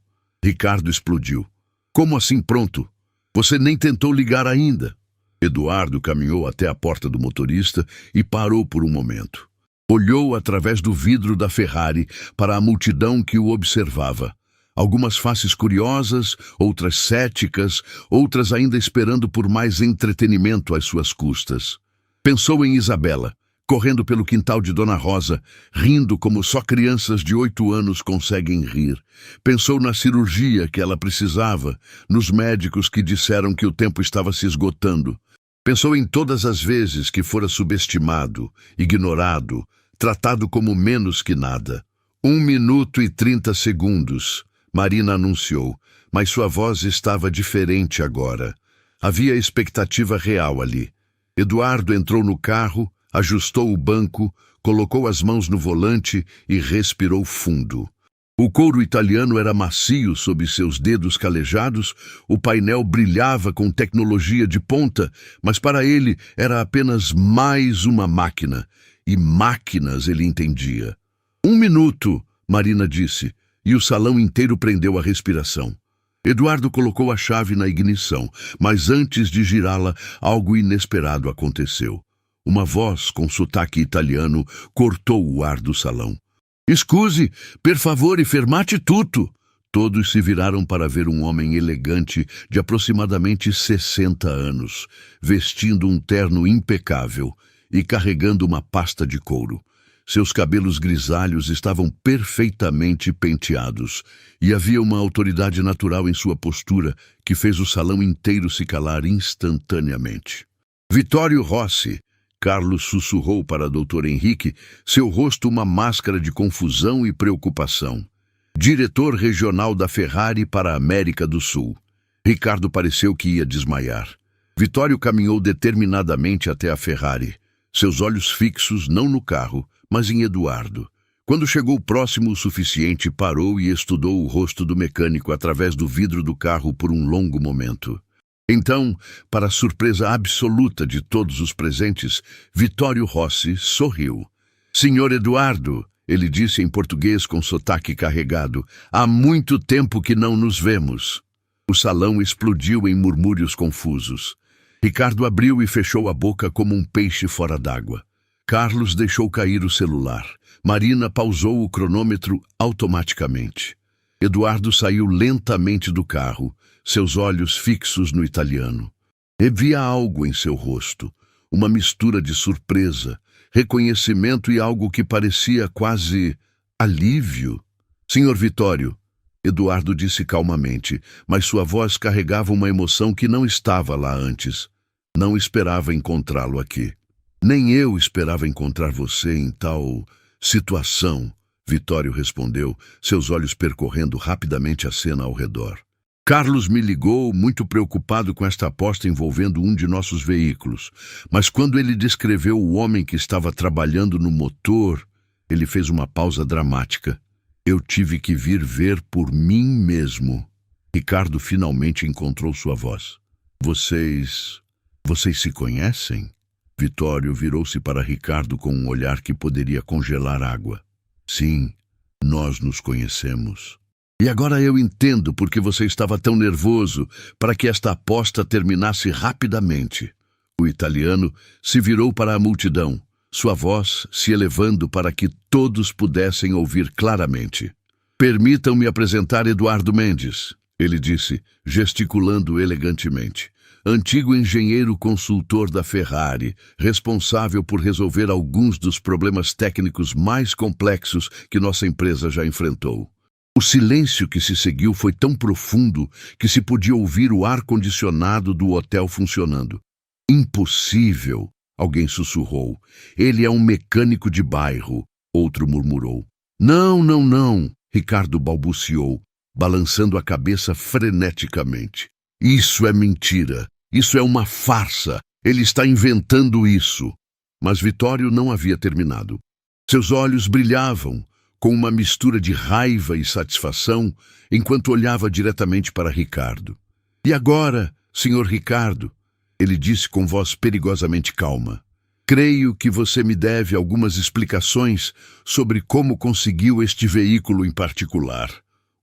Ricardo explodiu. Como assim pronto? Você nem tentou ligar ainda. Eduardo caminhou até a porta do motorista e parou por um momento. Olhou através do vidro da Ferrari para a multidão que o observava. Algumas faces curiosas, outras céticas, outras ainda esperando por mais entretenimento às suas custas. Pensou em Isabela, correndo pelo quintal de Dona Rosa, rindo como só crianças de 8 anos conseguem rir. Pensou na cirurgia que ela precisava, nos médicos que disseram que o tempo estava se esgotando. Pensou em todas as vezes que fora subestimado, ignorado, tratado como menos que nada. 1 minuto e 30 segundos, Marina anunciou, mas sua voz estava diferente agora. Havia expectativa real ali. Eduardo entrou no carro, ajustou o banco, colocou as mãos no volante e respirou fundo. O couro italiano era macio sob seus dedos calejados, o painel brilhava com tecnologia de ponta, mas para ele era apenas mais uma máquina. E máquinas ele entendia. 1 minuto, Marina disse, e o salão inteiro prendeu a respiração. Eduardo colocou a chave na ignição, mas antes de girá-la, algo inesperado aconteceu. Uma voz com sotaque italiano cortou o ar do salão. «Scusi, per favore, fermate tutto!» Todos se viraram para ver um homem elegante de aproximadamente 60 anos, vestindo um terno impecável e carregando uma pasta de couro. Seus cabelos grisalhos estavam perfeitamente penteados, e havia uma autoridade natural em sua postura que fez o salão inteiro se calar instantaneamente. Vittorio Rossi, Carlos sussurrou para Dr. Henrique, seu rosto uma máscara de confusão e preocupação. Diretor regional da Ferrari para a América do Sul. Ricardo pareceu que ia desmaiar. Vittorio caminhou determinadamente até a Ferrari, seus olhos fixos não no carro, mas em Eduardo. Quando chegou próximo o suficiente, parou e estudou o rosto do mecânico através do vidro do carro por um longo momento. Então, para a surpresa absoluta de todos os presentes, Vittorio Rossi sorriu. «Senhor Eduardo», ele disse em português com sotaque carregado, «há muito tempo que não nos vemos». O salão explodiu em murmúrios confusos. Ricardo abriu e fechou a boca como um peixe fora d'água. Carlos deixou cair o celular. Marina pausou o cronômetro automaticamente. Eduardo saiu lentamente do carro, seus olhos fixos no italiano. Havia algo em seu rosto, uma mistura de surpresa, reconhecimento e algo que parecia quase alívio. «Senhor Vittorio», Eduardo disse calmamente, mas sua voz carregava uma emoção que não estava lá antes. «Não esperava encontrá-lo aqui. Nem eu esperava encontrar você em tal situação», Vittorio respondeu, seus olhos percorrendo rapidamente a cena ao redor. «Carlos me ligou, muito preocupado com esta aposta envolvendo um de nossos veículos. Mas quando ele descreveu o homem que estava trabalhando no motor, ele fez uma pausa dramática. Eu tive que vir ver por mim mesmo». Ricardo finalmente encontrou sua voz. Vocês se conhecem?» Vittorio virou-se para Ricardo com um olhar que poderia congelar água. «Sim, nós nos conhecemos. E agora eu entendo por que você estava tão nervoso para que esta aposta terminasse rapidamente». O italiano se virou para a multidão, sua voz se elevando para que todos pudessem ouvir claramente. «Permitam-me apresentar Eduardo Mendes», ele disse, gesticulando elegantemente. «Antigo engenheiro consultor da Ferrari, responsável por resolver alguns dos problemas técnicos mais complexos que nossa empresa já enfrentou». O silêncio que se seguiu foi tão profundo que se podia ouvir o ar-condicionado do hotel funcionando. «Impossível», alguém sussurrou. «Ele é um mecânico de bairro», outro murmurou. Não, Ricardo balbuciou, balançando a cabeça freneticamente. «Isso é mentira. Isso é uma farsa. Ele está inventando isso». Mas Vittorio não havia terminado. Seus olhos brilhavam, com uma mistura de raiva e satisfação, enquanto olhava diretamente para Ricardo. «E agora, senhor Ricardo», ele disse com voz perigosamente calma, «creio que você me deve algumas explicações sobre como conseguiu este veículo em particular».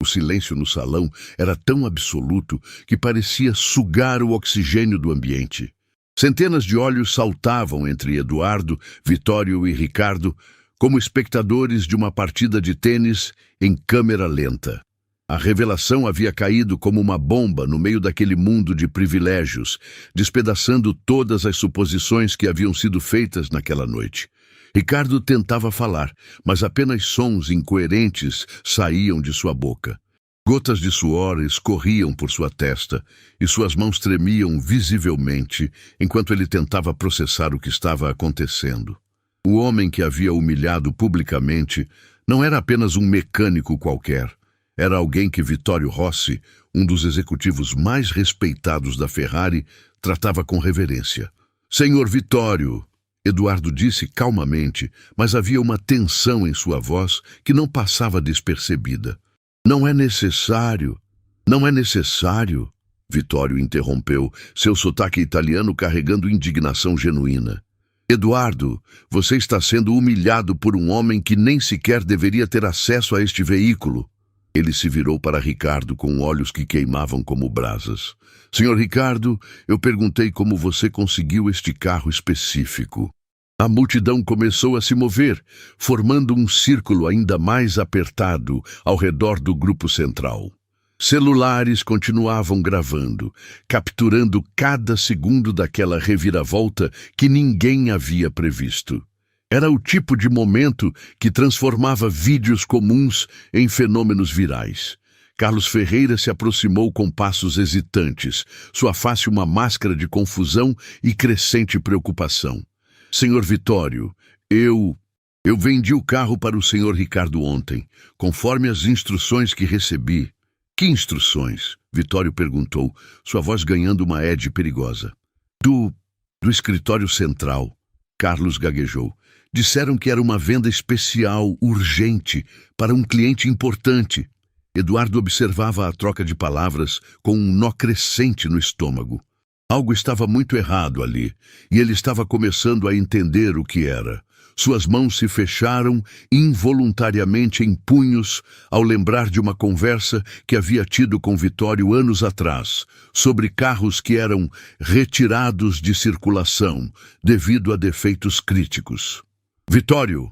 O silêncio no salão era tão absoluto que parecia sugar o oxigênio do ambiente. Centenas de olhos saltavam entre Eduardo, Vittorio e Ricardo, como espectadores de uma partida de tênis em câmera lenta. A revelação havia caído como uma bomba no meio daquele mundo de privilégios, despedaçando todas as suposições que haviam sido feitas naquela noite. Ricardo tentava falar, mas apenas sons incoerentes saíam de sua boca. Gotas de suor escorriam por sua testa e suas mãos tremiam visivelmente enquanto ele tentava processar o que estava acontecendo. O homem que havia humilhado publicamente não era apenas um mecânico qualquer. Era alguém que Vittorio Rossi, um dos executivos mais respeitados da Ferrari, tratava com reverência. «Senhor Vittorio», Eduardo disse calmamente, mas havia uma tensão em sua voz que não passava despercebida. Não é necessário, Vittorio interrompeu, seu sotaque italiano carregando indignação genuína. «Eduardo, você está sendo humilhado por um homem que nem sequer deveria ter acesso a este veículo». Ele se virou para Ricardo com olhos que queimavam como brasas. «Senhor Ricardo, eu perguntei como você conseguiu este carro específico». A multidão começou a se mover, formando um círculo ainda mais apertado ao redor do grupo central. Celulares continuavam gravando, capturando cada segundo daquela reviravolta que ninguém havia previsto. Era o tipo de momento que transformava vídeos comuns em fenômenos virais. Carlos Ferreira se aproximou com passos hesitantes, sua face uma máscara de confusão e crescente preocupação. Senhor Vitório, eu vendi o carro para o senhor Ricardo ontem, conforme as instruções que recebi. Que instruções? Vitório perguntou, sua voz ganhando uma ede perigosa. Do escritório central, Carlos gaguejou. Disseram que era uma venda especial, urgente, para um cliente importante. Eduardo observava a troca de palavras com um nó crescente no estômago. Algo estava muito errado ali, e ele estava começando a entender o que era. Suas mãos se fecharam involuntariamente em punhos ao lembrar de uma conversa que havia tido com Vitório anos atrás, sobre carros que eram retirados de circulação devido a defeitos críticos. Vitório!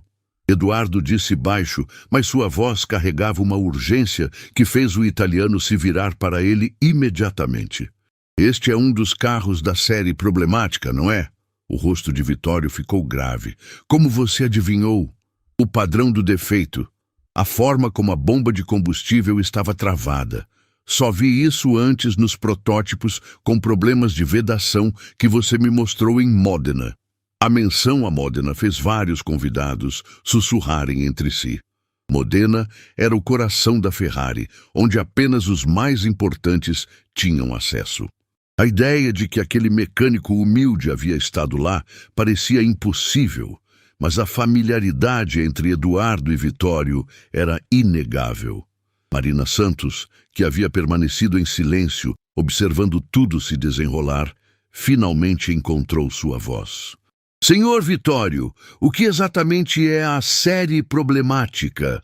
Eduardo disse baixo, mas sua voz carregava uma urgência que fez o italiano se virar para ele imediatamente. Este é um dos carros da série problemática, não é? O rosto de Vitório ficou grave. Como você adivinhou? O padrão do defeito. A forma como a bomba de combustível estava travada. Só vi isso antes nos protótipos com problemas de vedação que você me mostrou em Módena. A menção a Módena fez vários convidados sussurrarem entre si. Modena era o coração da Ferrari, onde apenas os mais importantes tinham acesso. A ideia de que aquele mecânico humilde havia estado lá parecia impossível, mas a familiaridade entre Eduardo e Vitório era inegável. Marina Santos, que havia permanecido em silêncio, observando tudo se desenrolar, finalmente encontrou sua voz. Senhor Vitório, o que exatamente é a série problemática?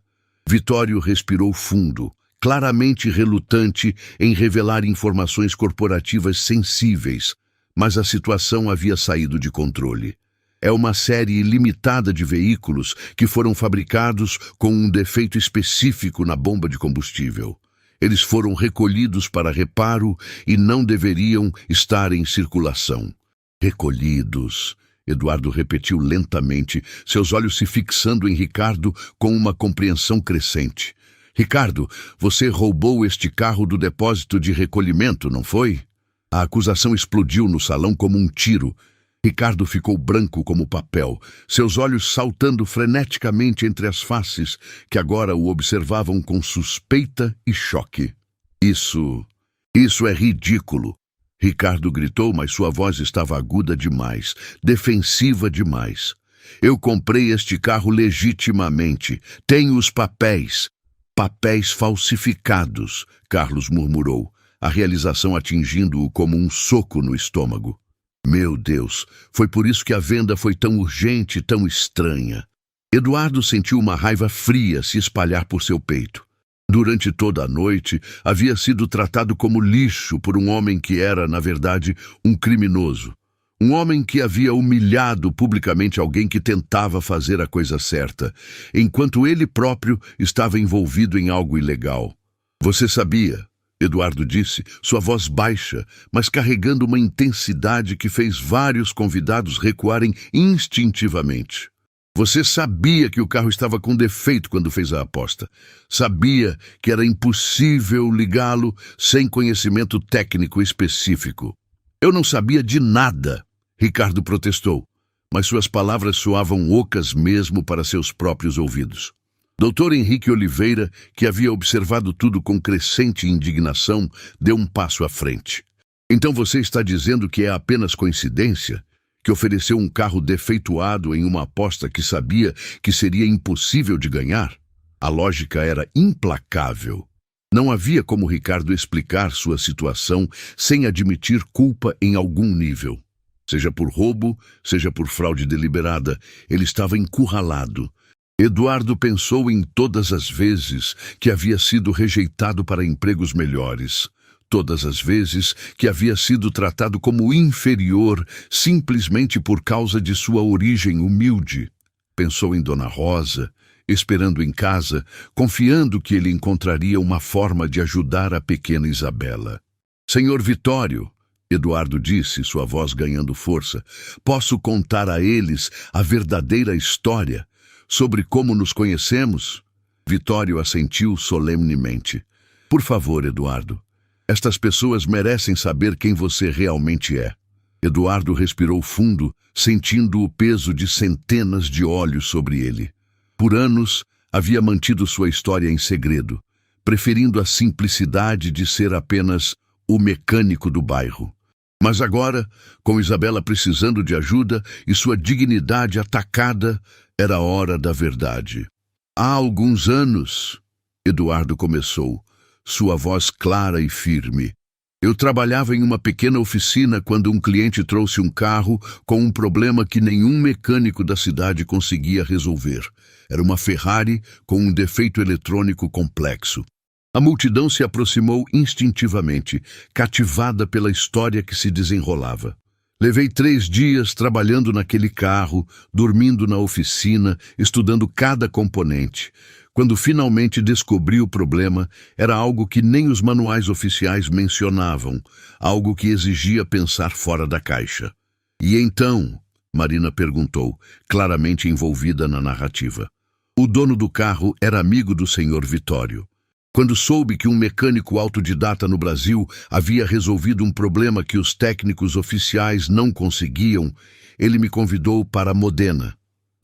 Vitório respirou fundo, claramente relutante em revelar informações corporativas sensíveis, mas a situação havia saído de controle. É uma série limitada de veículos que foram fabricados com um defeito específico na bomba de combustível. Eles foram recolhidos para reparo e não deveriam estar em circulação. Recolhidos. Eduardo repetiu lentamente, seus olhos se fixando em Ricardo com uma compreensão crescente. Ricardo, você roubou este carro do depósito de recolhimento, não foi? A acusação explodiu no salão como um tiro. Ricardo ficou branco como papel, seus olhos saltando freneticamente entre as faces, que agora o observavam com suspeita e choque. Isso é ridículo. Ricardo gritou, mas sua voz estava aguda demais, defensiva demais. Eu comprei este carro legitimamente. Tenho os papéis. Papéis falsificados, Carlos murmurou, a realização atingindo-o como um soco no estômago. Meu Deus, foi por isso que a venda foi tão urgente e tão estranha. Eduardo sentiu uma raiva fria se espalhar por seu peito. Durante toda a noite, havia sido tratado como lixo por um homem que era, na verdade, um criminoso. Um homem que havia humilhado publicamente alguém que tentava fazer a coisa certa, enquanto ele próprio estava envolvido em algo ilegal. Você sabia, Eduardo disse, sua voz baixa, mas carregando uma intensidade que fez vários convidados recuarem instintivamente. Você sabia que o carro estava com defeito quando fez a aposta. Sabia que era impossível ligá-lo sem conhecimento técnico específico. Eu não sabia de nada, Ricardo protestou, mas suas palavras soavam ocas mesmo para seus próprios ouvidos. Dr. Henrique Oliveira, que havia observado tudo com crescente indignação, deu um passo à frente. Então você está dizendo que é apenas coincidência? Que ofereceu um carro defeituado em uma aposta que sabia que seria impossível de ganhar? A lógica era implacável. Não havia como Ricardo explicar sua situação sem admitir culpa em algum nível. Seja por roubo, seja por fraude deliberada, ele estava encurralado. Eduardo pensou em todas as vezes que havia sido rejeitado para empregos melhores. Todas as vezes que havia sido tratado como inferior simplesmente por causa de sua origem humilde. Pensou em Dona Rosa, esperando em casa, confiando que ele encontraria uma forma de ajudar a pequena Isabela. Senhor Vitório, Eduardo disse, sua voz ganhando força. Posso contar a eles a verdadeira história sobre como nos conhecemos? Vitório assentiu solenemente. Por favor, Eduardo. Estas pessoas merecem saber quem você realmente é. Eduardo respirou fundo, sentindo o peso de centenas de olhos sobre ele. Por anos, havia mantido sua história em segredo, preferindo a simplicidade de ser apenas o mecânico do bairro. Mas agora, com Isabela precisando de ajuda e sua dignidade atacada, era a hora da verdade. Há alguns anos, Eduardo começou, sua voz clara e firme. Eu trabalhava em uma pequena oficina quando um cliente trouxe um carro com um problema que nenhum mecânico da cidade conseguia resolver. Era uma Ferrari com um defeito eletrônico complexo. A multidão se aproximou instintivamente, cativada pela história que se desenrolava. Levei 3 dias trabalhando naquele carro, dormindo na oficina, estudando cada componente. Quando finalmente descobri o problema, era algo que nem os manuais oficiais mencionavam, algo que exigia pensar fora da caixa. E então? Marina perguntou, claramente envolvida na narrativa. O dono do carro era amigo do Sr. Vitório. Quando soube que um mecânico autodidata no Brasil havia resolvido um problema que os técnicos oficiais não conseguiam, ele me convidou para Modena.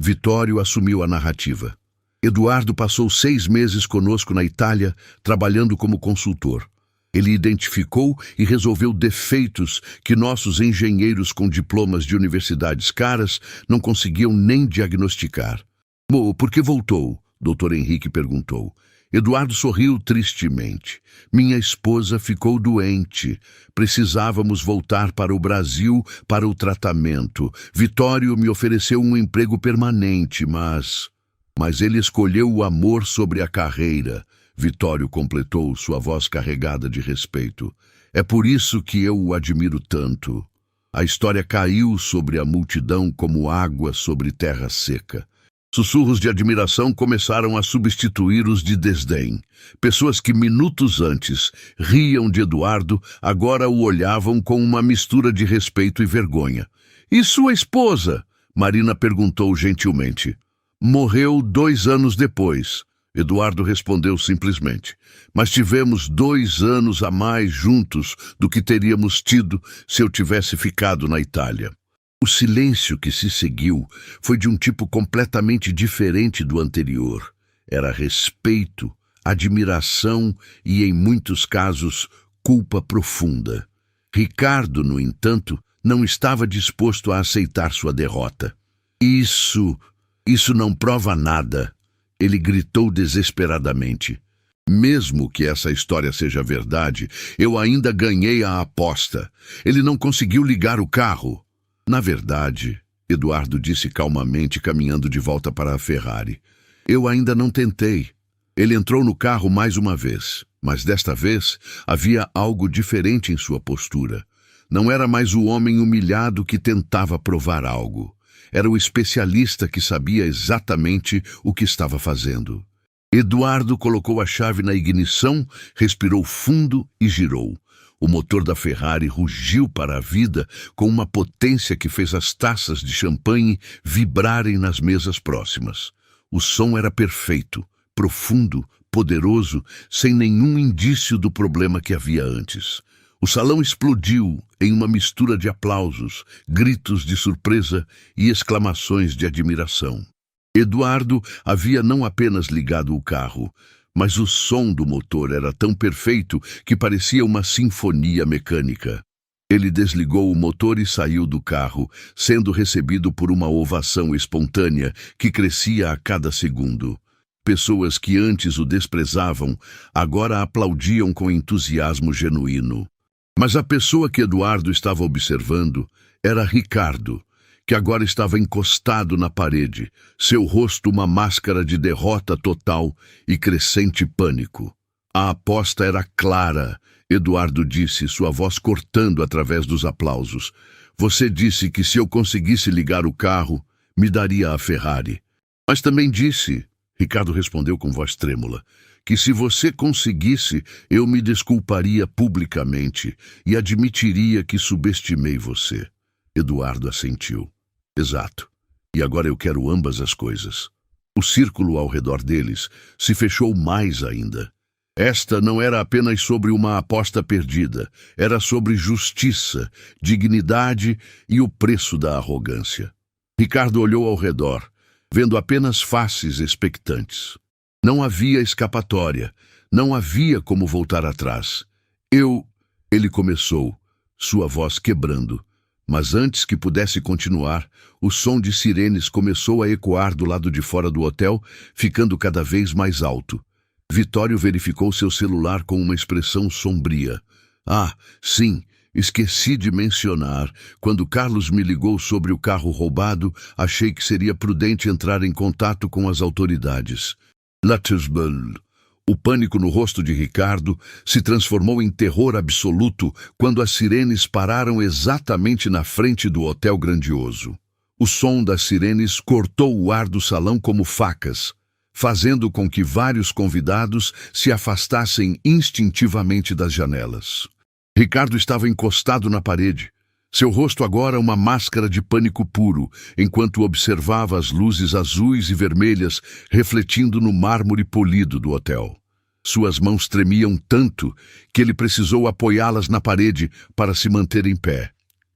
Vitório assumiu a narrativa. Eduardo passou 6 meses conosco na Itália, trabalhando como consultor. Ele identificou e resolveu defeitos que nossos engenheiros com diplomas de universidades caras não conseguiam nem diagnosticar. Por que voltou? Dr. Henrique perguntou. Eduardo sorriu tristemente. Minha esposa ficou doente. Precisávamos voltar para o Brasil para o tratamento. Vitório me ofereceu um emprego permanente, mas ele escolheu o amor sobre a carreira. Vitório completou, sua voz carregada de respeito. É por isso que eu o admiro tanto. A história caiu sobre a multidão como água sobre terra seca. Sussurros de admiração começaram a substituir os de desdém. Pessoas que minutos antes riam de Eduardo, agora o olhavam com uma mistura de respeito e vergonha. E sua esposa? Marina perguntou gentilmente. Morreu 2 anos depois. Eduardo respondeu simplesmente. Mas tivemos 2 anos a mais juntos do que teríamos tido se eu tivesse ficado na Itália. O silêncio que se seguiu foi de um tipo completamente diferente do anterior. Era respeito, admiração e, em muitos casos, culpa profunda. Ricardo, no entanto, não estava disposto a aceitar sua derrota. Isso não prova nada, ele gritou desesperadamente. Mesmo que essa história seja verdade, eu ainda ganhei a aposta. Ele não conseguiu ligar o carro. Na verdade, Eduardo disse calmamente, caminhando de volta para a Ferrari. Eu ainda não tentei. Ele entrou no carro mais uma vez, mas desta vez havia algo diferente em sua postura. Não era mais o homem humilhado que tentava provar algo. Era o especialista que sabia exatamente o que estava fazendo. Eduardo colocou a chave na ignição, respirou fundo e girou. O motor da Ferrari rugiu para a vida com uma potência que fez as taças de champanhe vibrarem nas mesas próximas. O som era perfeito, profundo, poderoso, sem nenhum indício do problema que havia antes. O salão explodiu em uma mistura de aplausos, gritos de surpresa e exclamações de admiração. Eduardo havia não apenas ligado o carro, mas o som do motor era tão perfeito que parecia uma sinfonia mecânica. Ele desligou o motor e saiu do carro, sendo recebido por uma ovação espontânea que crescia a cada segundo. Pessoas que antes o desprezavam, agora aplaudiam com entusiasmo genuíno. Mas a pessoa que Eduardo estava observando era Ricardo, que agora estava encostado na parede, seu rosto uma máscara de derrota total e crescente pânico. A aposta era clara, Eduardo disse, sua voz cortando através dos aplausos. Você disse que se eu conseguisse ligar o carro, me daria a Ferrari. Mas também disse, Ricardo respondeu com voz trêmula, que se você conseguisse, eu me desculparia publicamente e admitiria que subestimei você. Eduardo assentiu. Exato. E agora eu quero ambas as coisas. O círculo ao redor deles se fechou mais ainda. Esta não era apenas sobre uma aposta perdida, era sobre justiça, dignidade e o preço da arrogância. Ricardo olhou ao redor, vendo apenas faces expectantes. Não havia escapatória, não havia como voltar atrás. Ele começou, sua voz quebrando. Mas antes que pudesse continuar, o som de sirenes começou a ecoar do lado de fora do hotel, ficando cada vez mais alto. Vitório verificou seu celular com uma expressão sombria. Ah, sim, esqueci de mencionar. Quando Carlos me ligou sobre o carro roubado, achei que seria prudente entrar em contato com as autoridades. Lattersbull. O pânico no rosto de Ricardo se transformou em terror absoluto quando as sirenes pararam exatamente na frente do hotel grandioso. O som das sirenes cortou o ar do salão como facas, fazendo com que vários convidados se afastassem instintivamente das janelas. Ricardo estava encostado na parede, seu rosto agora uma máscara de pânico puro, enquanto observava as luzes azuis e vermelhas refletindo no mármore polido do hotel. Suas mãos tremiam tanto que ele precisou apoiá-las na parede para se manter em pé.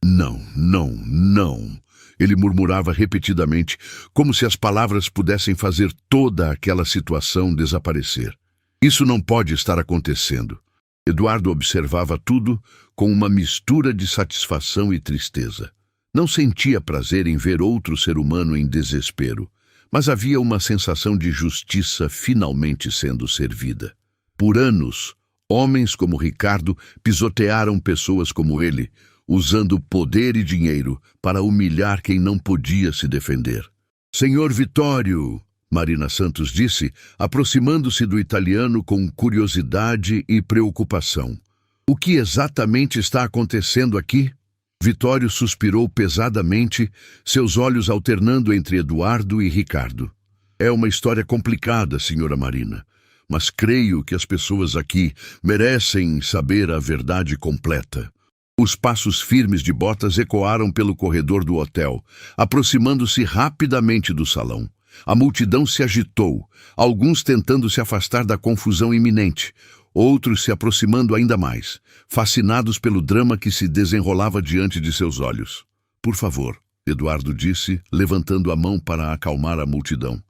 Não, não, não. Ele murmurava repetidamente, como se as palavras pudessem fazer toda aquela situação desaparecer. Isso não pode estar acontecendo. Eduardo observava tudo com uma mistura de satisfação e tristeza. Não sentia prazer em ver outro ser humano em desespero, mas havia uma sensação de justiça finalmente sendo servida. Por anos, homens como Ricardo pisotearam pessoas como ele, usando poder e dinheiro para humilhar quem não podia se defender. Senhor Vitório, Marina Santos disse, aproximando-se do italiano com curiosidade e preocupação. O que exatamente está acontecendo aqui? Vitório suspirou pesadamente, seus olhos alternando entre Eduardo e Ricardo. É uma história complicada, senhora Marina, mas creio que as pessoas aqui merecem saber a verdade completa. Os passos firmes de Botas ecoaram pelo corredor do hotel, aproximando-se rapidamente do salão. A multidão se agitou, alguns tentando se afastar da confusão iminente, outros se aproximando ainda mais, fascinados pelo drama que se desenrolava diante de seus olhos. Por favor, Eduardo disse, levantando a mão para acalmar a multidão.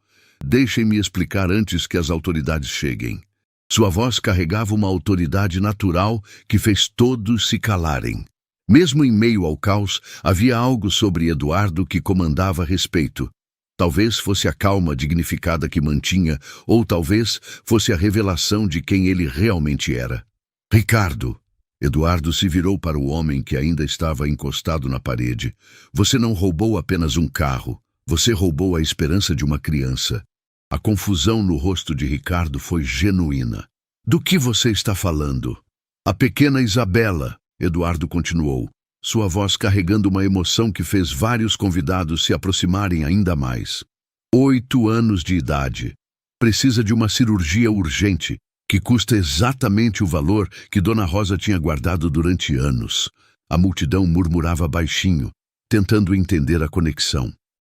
Deixem-me explicar antes que as autoridades cheguem. Sua voz carregava uma autoridade natural que fez todos se calarem. Mesmo em meio ao caos, havia algo sobre Eduardo que comandava respeito. Talvez fosse a calma dignificada que mantinha, ou talvez fosse a revelação de quem ele realmente era. Ricardo. Eduardo se virou para o homem que ainda estava encostado na parede. Você não roubou apenas um carro. Você roubou a esperança de uma criança. A confusão no rosto de Ricardo foi genuína. Do que você está falando? A pequena Isabela, Eduardo continuou, sua voz carregando uma emoção que fez vários convidados se aproximarem ainda mais. 8 anos de idade. Precisa de uma cirurgia urgente, que custa exatamente o valor que Dona Rosa tinha guardado durante anos. A multidão murmurava baixinho, tentando entender a conexão.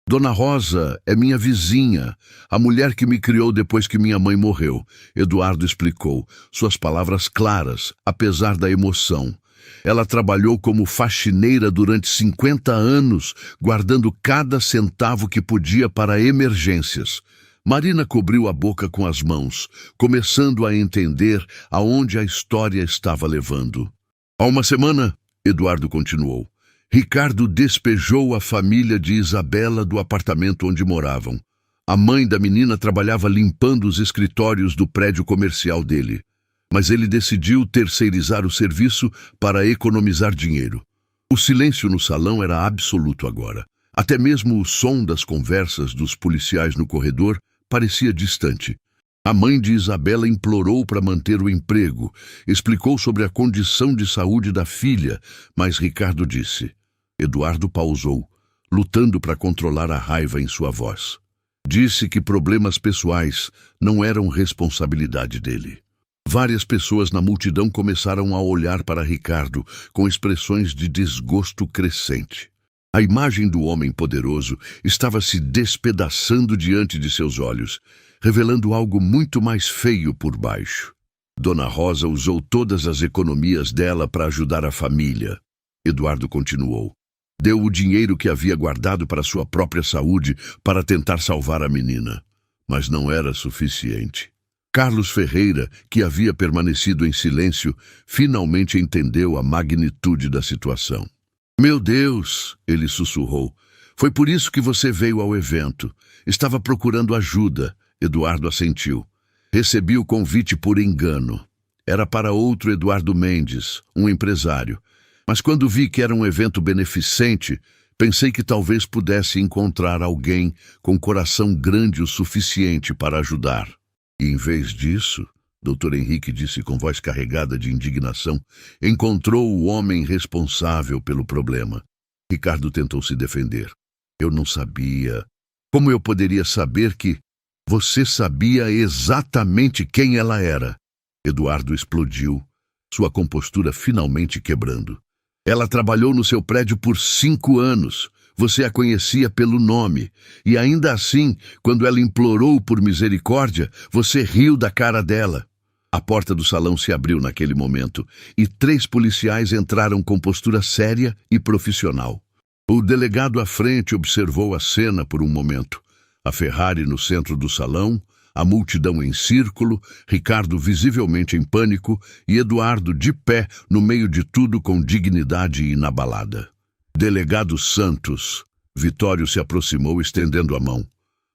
Dona Rosa é minha vizinha, a mulher que me criou depois que minha mãe morreu, Eduardo explicou, suas palavras claras, apesar da emoção. Ela trabalhou como faxineira durante 50 anos, guardando cada centavo que podia para emergências. Marina cobriu a boca com as mãos, começando a entender aonde a história estava levando. Há uma semana, Eduardo continuou, Ricardo despejou a família de Isabela do apartamento onde moravam. A mãe da menina trabalhava limpando os escritórios do prédio comercial dele, mas ele decidiu terceirizar o serviço para economizar dinheiro. O silêncio no salão era absoluto agora. Até mesmo o som das conversas dos policiais no corredor parecia distante. A mãe de Isabela implorou para manter o emprego, explicou sobre a condição de saúde da filha, mas Ricardo disse. Eduardo pausou, lutando para controlar a raiva em sua voz. Disse que problemas pessoais não eram responsabilidade dele. Várias pessoas na multidão começaram a olhar para Ricardo com expressões de desgosto crescente. A imagem do homem poderoso estava se despedaçando diante de seus olhos, revelando algo muito mais feio por baixo. Dona Rosa usou todas as economias dela para ajudar a família. Eduardo continuou. Deu o dinheiro que havia guardado para sua própria saúde para tentar salvar a menina. Mas não era suficiente. Carlos Ferreira, que havia permanecido em silêncio, finalmente entendeu a magnitude da situação. Meu Deus, ele sussurrou. Foi por isso que você veio ao evento. Estava procurando ajuda. Eduardo assentiu. Recebi o convite por engano. Era para outro Eduardo Mendes, um empresário. Mas quando vi que era um evento beneficente, pensei que talvez pudesse encontrar alguém com coração grande o suficiente para ajudar. E em vez disso, Dr. Henrique disse com voz carregada de indignação, encontrou o homem responsável pelo problema. Ricardo tentou se defender. Eu não sabia. Como eu poderia saber que... Você sabia exatamente quem ela era. Eduardo explodiu, sua compostura finalmente quebrando. Ela trabalhou no seu prédio por 5 anos. Você a conhecia pelo nome. E ainda assim, quando ela implorou por misericórdia, você riu da cara dela. A porta do salão se abriu naquele momento e 3 policiais entraram com postura séria e profissional. O delegado à frente observou a cena por um momento. A Ferrari no centro do salão, a multidão em círculo, Ricardo visivelmente em pânico e Eduardo de pé no meio de tudo com dignidade inabalada. Delegado Santos, Vitório se aproximou estendendo a mão.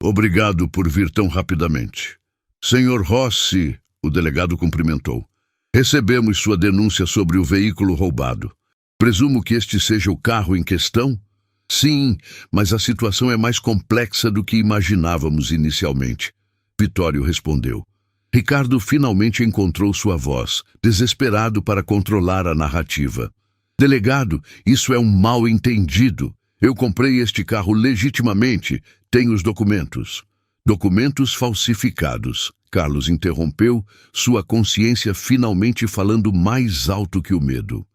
Obrigado por vir tão rapidamente. Senhor Rossi, o delegado cumprimentou. Recebemos sua denúncia sobre o veículo roubado. Presumo que este seja o carro em questão? Sim, mas a situação é mais complexa do que imaginávamos inicialmente. Vitório respondeu. Ricardo finalmente encontrou sua voz, desesperado para controlar a narrativa. Delegado, isso é um mal-entendido. Eu comprei este carro legitimamente. Tenho os documentos. Documentos falsificados. Carlos interrompeu, sua consciência finalmente falando mais alto que o medo.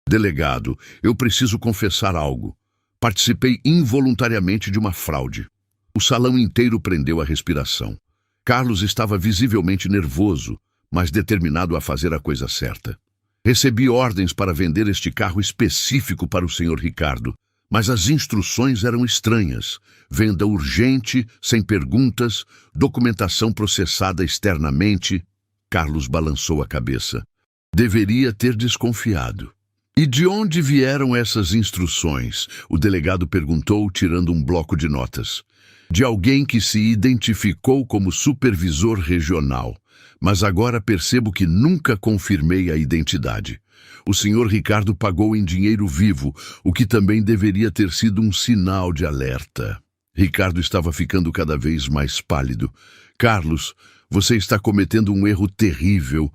Delegado, eu preciso confessar algo. Participei involuntariamente de uma fraude. O salão inteiro prendeu a respiração. Carlos estava visivelmente nervoso, mas determinado a fazer a coisa certa. Recebi ordens para vender este carro específico para o Sr. Ricardo, mas as instruções eram estranhas. Venda urgente, sem perguntas, documentação processada externamente. Carlos balançou a cabeça. Deveria ter desconfiado. E de onde vieram essas instruções? O delegado perguntou, tirando um bloco de notas. De alguém que se identificou como supervisor regional. Mas agora percebo que nunca confirmei a identidade. O senhor Ricardo pagou em dinheiro vivo, o que também deveria ter sido um sinal de alerta. Ricardo estava ficando cada vez mais pálido. Carlos, você está cometendo um erro terrível.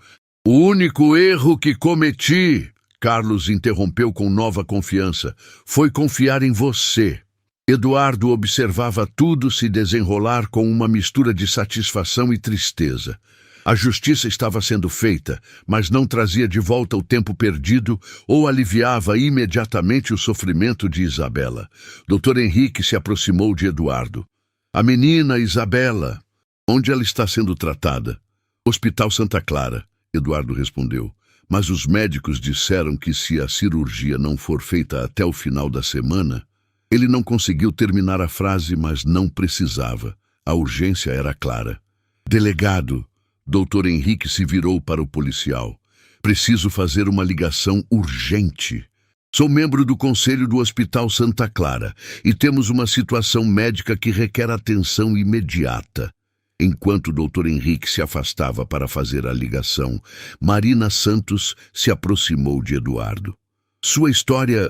O único erro que cometi, Carlos interrompeu com nova confiança, foi confiar em você. Eduardo observava tudo se desenrolar com uma mistura de satisfação e tristeza. A justiça estava sendo feita, mas não trazia de volta o tempo perdido ou aliviava imediatamente o sofrimento de Isabela. Dr. Henrique se aproximou de Eduardo. A menina Isabela, onde ela está sendo tratada? Hospital Santa Clara, Eduardo respondeu. Mas os médicos disseram que se a cirurgia não for feita até o final da semana... Ele não conseguiu terminar a frase, mas não precisava. A urgência era clara. Delegado, Dr. Henrique se virou para o policial. Preciso fazer uma ligação urgente. Sou membro do Conselho do Hospital Santa Clara e temos uma situação médica que requer atenção imediata. Enquanto o Dr. Henrique se afastava para fazer a ligação, Marina Santos se aproximou de Eduardo. Sua história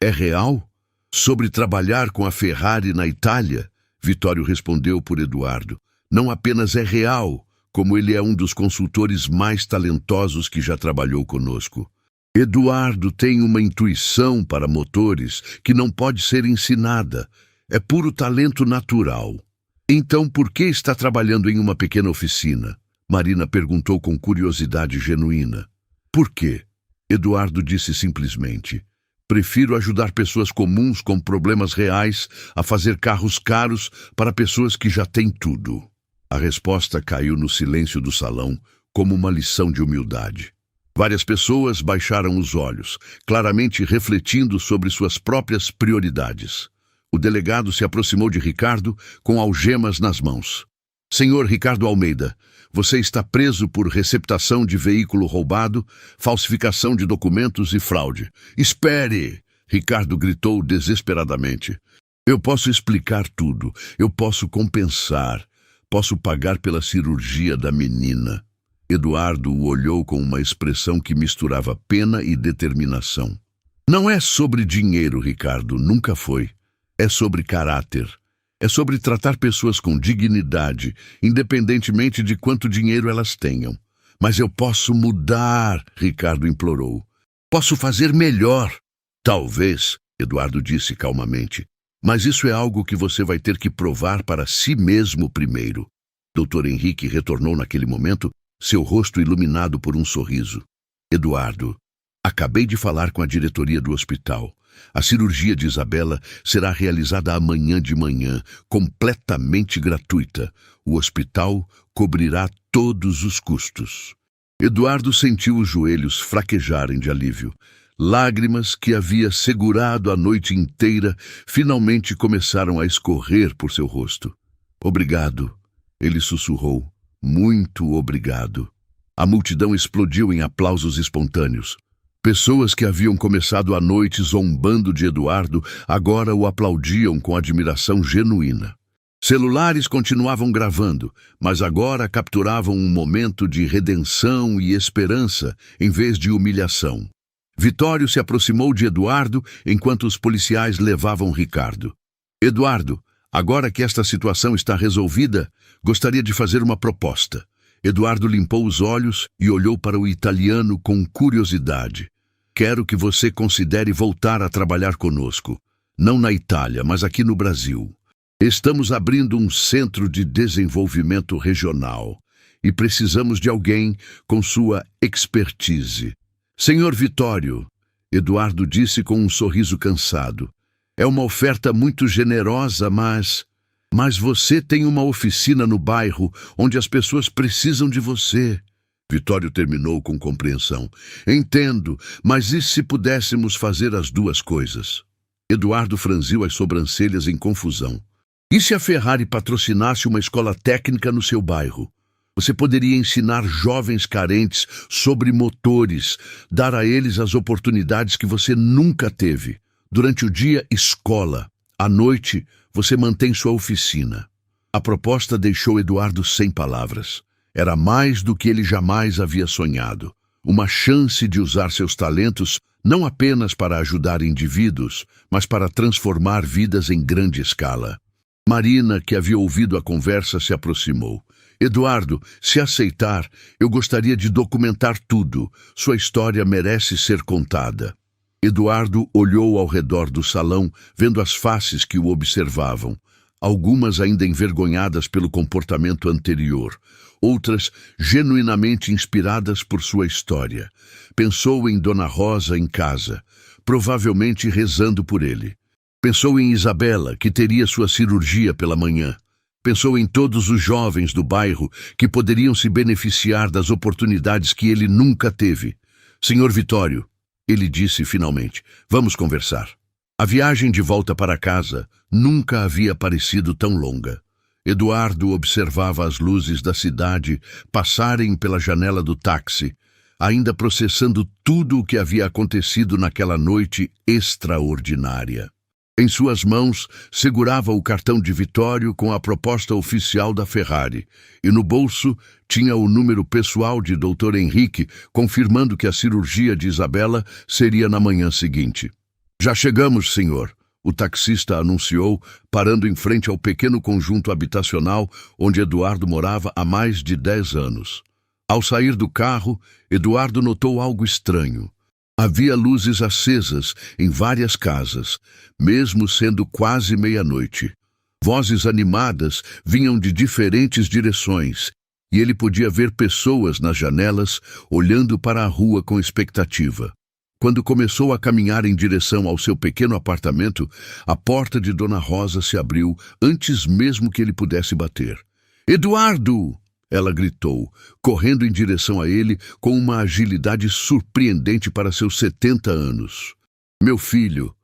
é real? Sobre trabalhar com a Ferrari na Itália? Vitório respondeu por Eduardo. Não apenas é real, como ele é um dos consultores mais talentosos que já trabalhou conosco. Eduardo tem uma intuição para motores que não pode ser ensinada. É puro talento natural. Então por que está trabalhando em uma pequena oficina? Marina perguntou com curiosidade genuína. Por quê? Eduardo disse simplesmente. Prefiro ajudar pessoas comuns com problemas reais a fazer carros caros para pessoas que já têm tudo. A resposta caiu no silêncio do salão como uma lição de humildade. Várias pessoas baixaram os olhos, claramente refletindo sobre suas próprias prioridades. O delegado se aproximou de Ricardo com algemas nas mãos. Senhor Ricardo Almeida, você está preso por receptação de veículo roubado, falsificação de documentos e fraude. Espere! Ricardo gritou desesperadamente. Eu posso explicar tudo. Eu posso compensar. Posso pagar pela cirurgia da menina. Eduardo o olhou com uma expressão que misturava pena e determinação. Não é sobre dinheiro, Ricardo, nunca foi. É sobre caráter. É sobre tratar pessoas com dignidade, independentemente de quanto dinheiro elas tenham. Mas eu posso mudar, Ricardo implorou. Posso fazer melhor. Talvez, Eduardo disse calmamente. Mas isso é algo que você vai ter que provar para si mesmo primeiro. Dr. Henrique retornou naquele momento, seu rosto iluminado por um sorriso. Eduardo, acabei de falar com a diretoria do hospital. A cirurgia de Isabela será realizada amanhã de manhã, completamente gratuita. O hospital cobrirá todos os custos. Eduardo sentiu os joelhos fraquejarem de alívio. Lágrimas que havia segurado a noite inteira finalmente começaram a escorrer por seu rosto. Obrigado, ele sussurrou. Muito obrigado. A multidão explodiu em aplausos espontâneos. Pessoas que haviam começado a noite zombando de Eduardo agora o aplaudiam com admiração genuína. Celulares continuavam gravando, mas agora capturavam um momento de redenção e esperança em vez de humilhação. Vitório se aproximou de Eduardo enquanto os policiais levavam Ricardo. Eduardo, agora que esta situação está resolvida, gostaria de fazer uma proposta. Eduardo limpou os olhos e olhou para o italiano com curiosidade. Quero que você considere voltar a trabalhar conosco. Não na Itália, mas aqui no Brasil. Estamos abrindo um centro de desenvolvimento regional e precisamos de alguém com sua expertise. Senhor Vitório, Eduardo disse com um sorriso cansado. É uma oferta muito generosa, mas você tem uma oficina no bairro onde as pessoas precisam de você. Vitório terminou com compreensão. Entendo, mas e se pudéssemos fazer as duas coisas? Eduardo franziu as sobrancelhas em confusão. E se a Ferrari patrocinasse uma escola técnica no seu bairro? Você poderia ensinar jovens carentes sobre motores, dar a eles as oportunidades que você nunca teve. Durante o dia, escola. À noite, você mantém sua oficina. A proposta deixou Eduardo sem palavras. Era mais do que ele jamais havia sonhado. Uma chance de usar seus talentos não apenas para ajudar indivíduos, mas para transformar vidas em grande escala. Marina, que havia ouvido a conversa, se aproximou. Eduardo, se aceitar, eu gostaria de documentar tudo. Sua história merece ser contada. Eduardo olhou ao redor do salão, vendo as faces que o observavam. Algumas ainda envergonhadas pelo comportamento anterior, outras genuinamente inspiradas por sua história. Pensou em Dona Rosa em casa, provavelmente rezando por ele. Pensou em Isabela, que teria sua cirurgia pela manhã. Pensou em todos os jovens do bairro que poderiam se beneficiar das oportunidades que ele nunca teve. Senhor Vitório, ele disse finalmente, vamos conversar. A viagem de volta para casa nunca havia parecido tão longa. Eduardo observava as luzes da cidade passarem pela janela do táxi, ainda processando tudo o que havia acontecido naquela noite extraordinária. Em suas mãos, segurava o cartão de Vitório com a proposta oficial da Ferrari, e no bolso tinha o número pessoal de Dr. Henrique, confirmando que a cirurgia de Isabela seria na manhã seguinte. Já chegamos, senhor, o taxista anunciou, parando em frente ao pequeno conjunto habitacional onde Eduardo morava há mais de 10 anos. Ao sair do carro, Eduardo notou algo estranho. Havia luzes acesas em várias casas, mesmo sendo quase meia-noite. Vozes animadas vinham de diferentes direções, e ele podia ver pessoas nas janelas olhando para a rua com expectativa. Quando começou a caminhar em direção ao seu pequeno apartamento, a porta de Dona Rosa se abriu antes mesmo que ele pudesse bater. "Eduardo!" ela gritou, correndo em direção a ele com uma agilidade surpreendente para seus 70 anos. Meu filho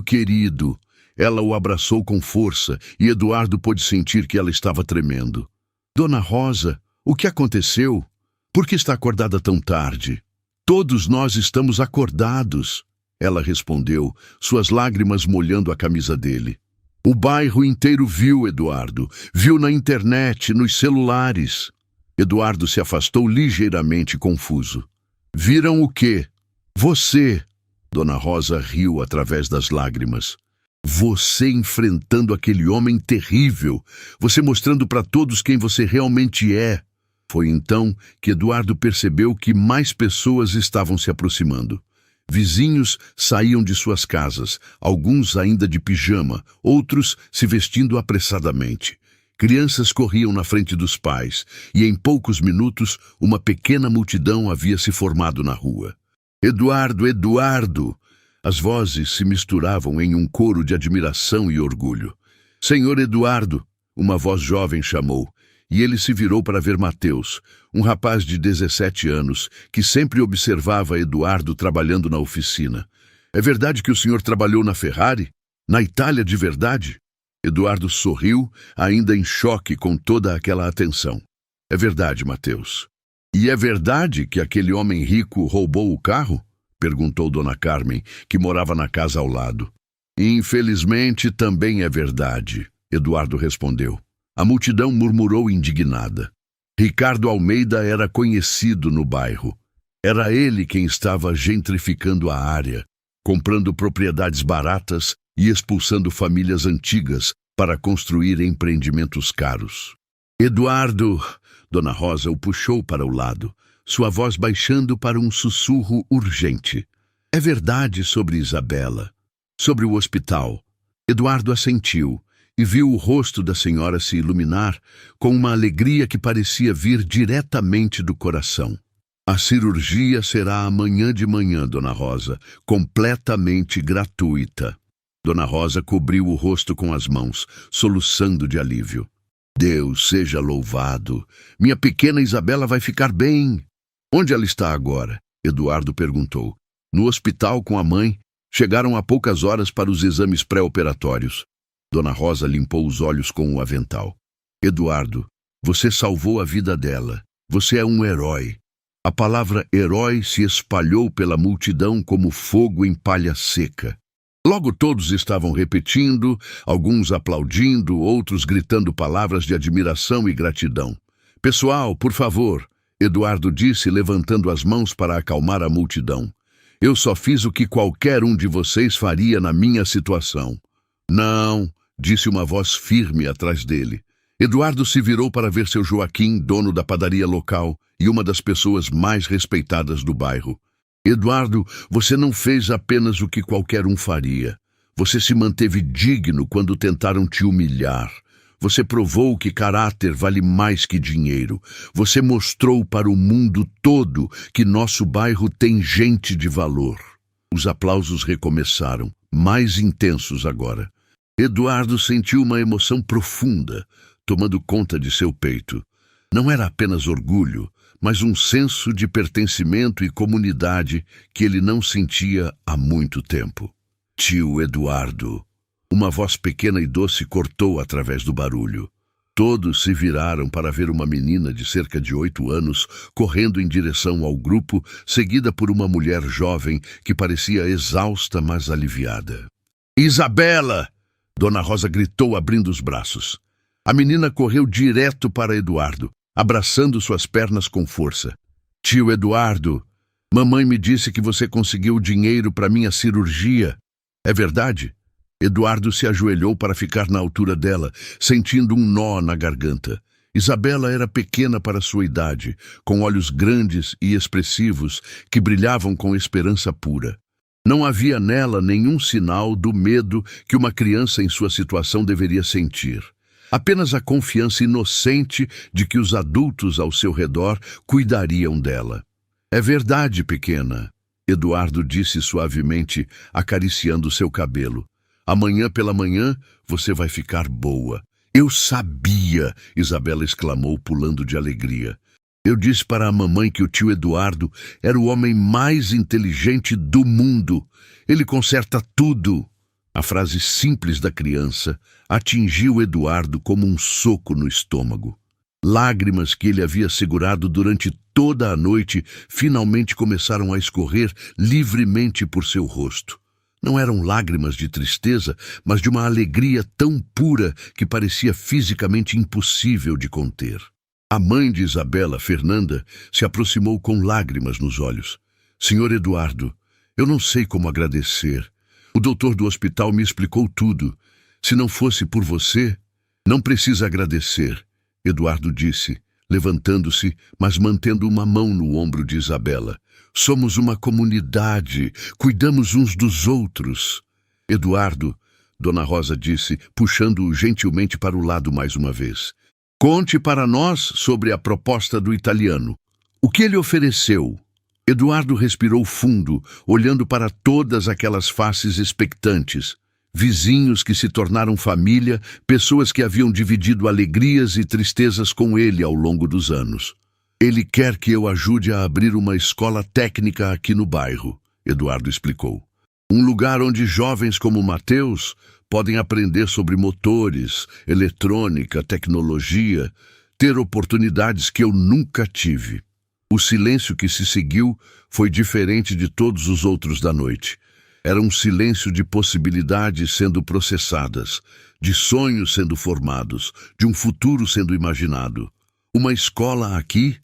querido!" Ela o abraçou com força e Eduardo pôde sentir que ela estava tremendo. "Dona Rosa, o que aconteceu? Por que está acordada tão tarde?" "Todos nós estamos acordados", ela respondeu, suas lágrimas molhando a camisa dele. "O bairro inteiro viu, Eduardo. Viu na internet, nos celulares." Eduardo se afastou ligeiramente confuso. "Viram o quê?" "Você." Dona Rosa riu através das lágrimas. "Você enfrentando aquele homem terrível. Você mostrando para todos quem você realmente é." Foi então que Eduardo percebeu que mais pessoas estavam se aproximando. Vizinhos saíam de suas casas, alguns ainda de pijama, outros se vestindo apressadamente. Crianças corriam na frente dos pais, e em poucos minutos uma pequena multidão havia se formado na rua. "Eduardo, Eduardo!" As vozes se misturavam em um coro de admiração e orgulho. "Senhor Eduardo!" uma voz jovem chamou, e ele se virou para ver Mateus, um rapaz de 17 anos, que sempre observava Eduardo trabalhando na oficina. "É verdade que o senhor trabalhou na Ferrari? Na Itália de verdade?" Eduardo sorriu, ainda em choque com toda aquela atenção. "É verdade, Mateus." "E é verdade que aquele homem rico roubou o carro?" perguntou Dona Carmen, que morava na casa ao lado. "Infelizmente também é verdade", Eduardo respondeu. A multidão murmurou indignada. Ricardo Almeida era conhecido no bairro. Era ele quem estava gentrificando a área, comprando propriedades baratas e expulsando famílias antigas para construir empreendimentos caros. "Eduardo!" Dona Rosa o puxou para o lado, sua voz baixando para um sussurro urgente. "É verdade sobre Isabela, sobre o hospital." Eduardo assentiu e viu o rosto da senhora se iluminar com uma alegria que parecia vir diretamente do coração. "A cirurgia será amanhã de manhã, Dona Rosa, completamente gratuita." Dona Rosa cobriu o rosto com as mãos, soluçando de alívio. "Deus seja louvado! Minha pequena Isabela vai ficar bem." "Onde ela está agora?" Eduardo perguntou. "No hospital com a mãe. Chegaram há poucas horas para os exames pré-operatórios." Dona Rosa limpou os olhos com o avental. "Eduardo, você salvou a vida dela. Você é um herói." A palavra herói se espalhou pela multidão como fogo em palha seca. Logo todos estavam repetindo, alguns aplaudindo, outros gritando palavras de admiração e gratidão. "Pessoal, por favor," Eduardo disse, levantando as mãos para acalmar a multidão. "Eu só fiz o que qualquer um de vocês faria na minha situação." "Não," disse uma voz firme atrás dele. Eduardo se virou para ver seu Joaquim, dono da padaria local e uma das pessoas mais respeitadas do bairro. "Eduardo, você não fez apenas o que qualquer um faria. Você se manteve digno quando tentaram te humilhar. Você provou que caráter vale mais que dinheiro. Você mostrou para o mundo todo que nosso bairro tem gente de valor." Os aplausos recomeçaram, mais intensos agora. Eduardo sentiu uma emoção profunda, tomando conta de seu peito. Não era apenas orgulho, mas um senso de pertencimento e comunidade que ele não sentia há muito tempo. "Tio Eduardo." Uma voz pequena e doce cortou através do barulho. Todos se viraram para ver uma menina de cerca de 8 anos correndo em direção ao grupo, seguida por uma mulher jovem que parecia exausta, mas aliviada. "Isabela!" Dona Rosa gritou, abrindo os braços. A menina correu direto para Eduardo, abraçando suas pernas com força. "Tio Eduardo, mamãe me disse que você conseguiu dinheiro para minha cirurgia. É verdade?" Eduardo se ajoelhou para ficar na altura dela, sentindo um nó na garganta. Isabela era pequena para sua idade, com olhos grandes e expressivos que brilhavam com esperança pura. Não havia nela nenhum sinal do medo que uma criança em sua situação deveria sentir. Apenas a confiança inocente de que os adultos ao seu redor cuidariam dela. "É verdade, pequena", Eduardo disse suavemente, acariciando seu cabelo. "Amanhã pela manhã você vai ficar boa." "Eu sabia!" Isabela exclamou, pulando de alegria. "Eu disse para a mamãe que o tio Eduardo era o homem mais inteligente do mundo. Ele conserta tudo." A frase simples da criança atingiu Eduardo como um soco no estômago. Lágrimas que ele havia segurado durante toda a noite finalmente começaram a escorrer livremente por seu rosto. Não eram lágrimas de tristeza, mas de uma alegria tão pura que parecia fisicamente impossível de conter. A mãe de Isabela, Fernanda, se aproximou com lágrimas nos olhos. "Senhor Eduardo, eu não sei como agradecer. O doutor do hospital me explicou tudo. Se não fosse por você..." "Não precisa agradecer", Eduardo disse, levantando-se, mas mantendo uma mão no ombro de Isabela. "Somos uma comunidade, cuidamos uns dos outros." "Eduardo", Dona Rosa disse, puxando-o gentilmente para o lado mais uma vez. "Conte para nós sobre a proposta do italiano. O que ele ofereceu?" Eduardo respirou fundo, olhando para todas aquelas faces expectantes. Vizinhos que se tornaram família, pessoas que haviam dividido alegrias e tristezas com ele ao longo dos anos. "Ele quer que eu ajude a abrir uma escola técnica aqui no bairro", Eduardo explicou. "Um lugar onde jovens como Mateus podem aprender sobre motores, eletrônica, tecnologia, ter oportunidades que eu nunca tive." O silêncio que se seguiu foi diferente de todos os outros da noite. Era um silêncio de possibilidades sendo processadas, de sonhos sendo formados, de um futuro sendo imaginado. "Uma escola aqui?"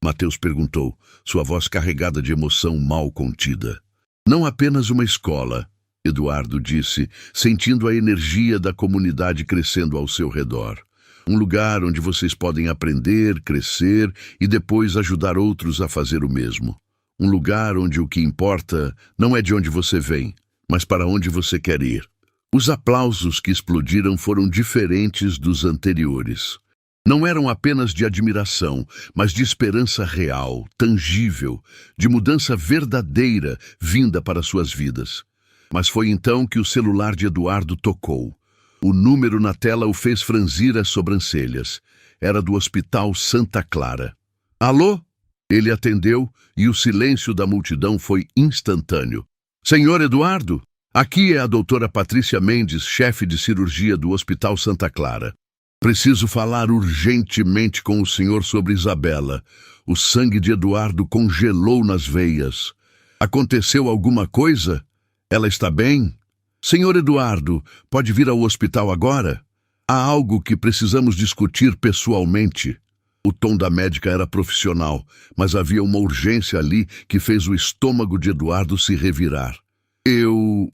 Mateus perguntou, sua voz carregada de emoção mal contida. "Não apenas uma escola", Eduardo disse, sentindo a energia da comunidade crescendo ao seu redor. "Um lugar onde vocês podem aprender, crescer e depois ajudar outros a fazer o mesmo. Um lugar onde o que importa não é de onde você vem, mas para onde você quer ir." Os aplausos que explodiram foram diferentes dos anteriores. Não eram apenas de admiração, mas de esperança real, tangível, de mudança verdadeira vinda para suas vidas. Mas foi então que o celular de Eduardo tocou. O número na tela o fez franzir as sobrancelhas. Era do Hospital Santa Clara. "Alô?" Ele atendeu e o silêncio da multidão foi instantâneo. "Senhor Eduardo, aqui é a doutora Patrícia Mendes, chefe de cirurgia do Hospital Santa Clara. Preciso falar urgentemente com o senhor sobre Isabela. O sangue de Eduardo congelou nas veias. Aconteceu alguma coisa? Ela está bem? Senhor Eduardo, pode vir ao hospital agora? Há algo que precisamos discutir pessoalmente." O tom da médica era profissional, mas havia uma urgência ali que fez o estômago de Eduardo se revirar. Eu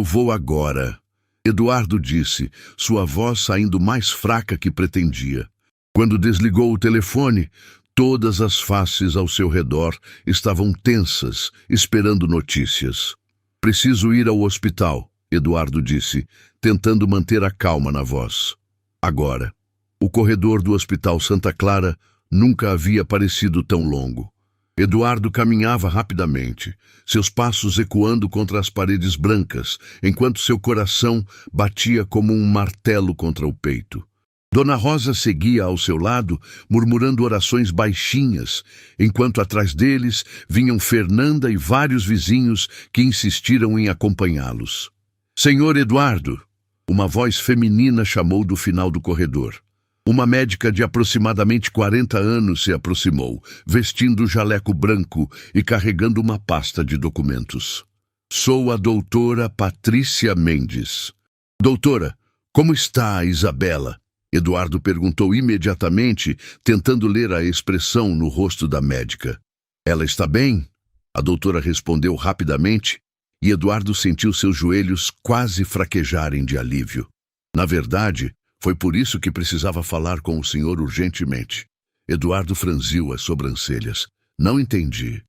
vou agora", Eduardo disse, sua voz saindo mais fraca que pretendia. Quando desligou o telefone, todas as faces ao seu redor estavam tensas, esperando notícias. "Preciso ir ao hospital", Eduardo disse, tentando manter a calma na voz. Agora. O corredor do Hospital Santa Clara nunca havia parecido tão longo. Eduardo caminhava rapidamente, seus passos ecoando contra as paredes brancas, enquanto seu coração batia como um martelo contra o peito. Dona Rosa seguia ao seu lado, murmurando orações baixinhas, enquanto atrás deles vinham Fernanda e vários vizinhos que insistiram em acompanhá-los. "Senhor Eduardo", uma voz feminina chamou do final do corredor. Uma médica de aproximadamente 40 anos se aproximou, vestindo jaleco branco e carregando uma pasta de documentos. "Sou a doutora Patrícia Mendes." "Doutora, como está a Isabela?" Eduardo perguntou imediatamente, tentando ler a expressão no rosto da médica. "Ela está bem?" A doutora respondeu rapidamente, e Eduardo sentiu seus joelhos quase fraquejarem de alívio. Na verdade, foi por isso que precisava falar com o senhor urgentemente. Eduardo franziu as sobrancelhas. "Não entendi."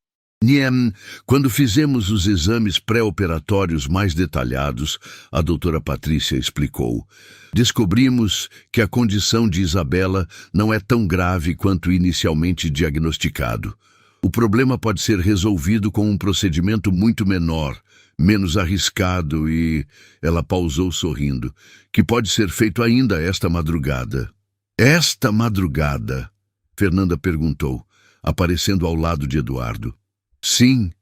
Nhem, quando fizemos os exames pré-operatórios mais detalhados, a doutora Patrícia explicou, descobrimos que a condição de Isabela não é tão grave quanto inicialmente diagnosticado. O problema pode ser resolvido com um procedimento muito menor, menos arriscado e... Ela pausou sorrindo. Que pode ser feito ainda esta madrugada. Esta madrugada? Fernanda perguntou, aparecendo ao lado de Eduardo. Sim,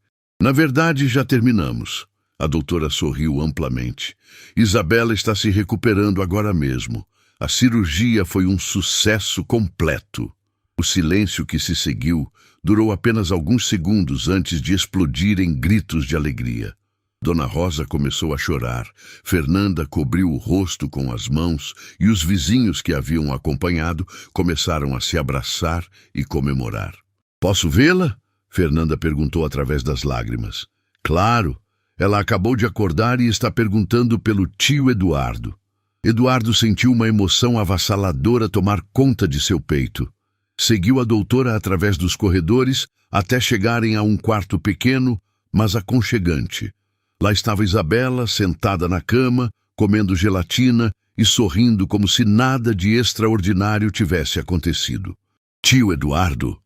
na verdade já terminamos. A doutora sorriu amplamente. Isabela está se recuperando agora mesmo. A cirurgia foi um sucesso completo. O silêncio que se seguiu durou apenas alguns segundos antes de explodir em gritos de alegria. Dona Rosa começou a chorar, Fernanda cobriu o rosto com as mãos e os vizinhos que haviam acompanhado começaram a se abraçar e comemorar. Posso vê-la? Fernanda perguntou através das lágrimas. Claro, ela acabou de acordar e está perguntando pelo tio Eduardo. Eduardo sentiu uma emoção avassaladora tomar conta de seu peito. Seguiu a doutora através dos corredores até chegarem a um quarto pequeno, mas aconchegante. Lá estava Isabela, sentada na cama, comendo gelatina e sorrindo como se nada de extraordinário tivesse acontecido. Tio Eduardo!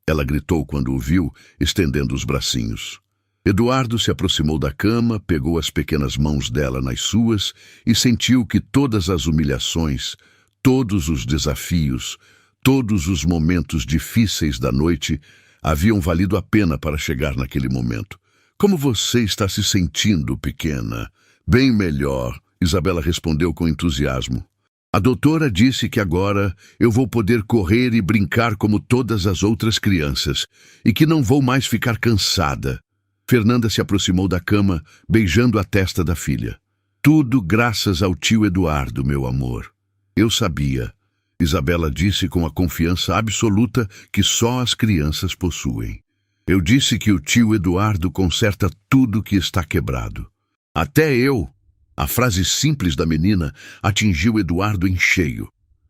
Ela gritou quando o viu, estendendo os bracinhos. Eduardo se aproximou da cama, pegou as pequenas mãos dela nas suas e sentiu que todas as humilhações, todos os desafios, todos os momentos difíceis da noite haviam valido a pena para chegar naquele momento. Como você está se sentindo, pequena? Bem melhor, Isabela respondeu com entusiasmo. A doutora disse que agora eu vou poder correr e brincar como todas as outras crianças e que não vou mais ficar cansada. Fernanda se aproximou da cama, beijando a testa da filha. Tudo graças ao tio Eduardo, meu amor. Eu sabia. Isabela disse com a confiança absoluta que só as crianças possuem. Eu disse que o tio Eduardo conserta tudo que está quebrado. Até eu. A frase simples da menina atingiu Eduardo em cheio.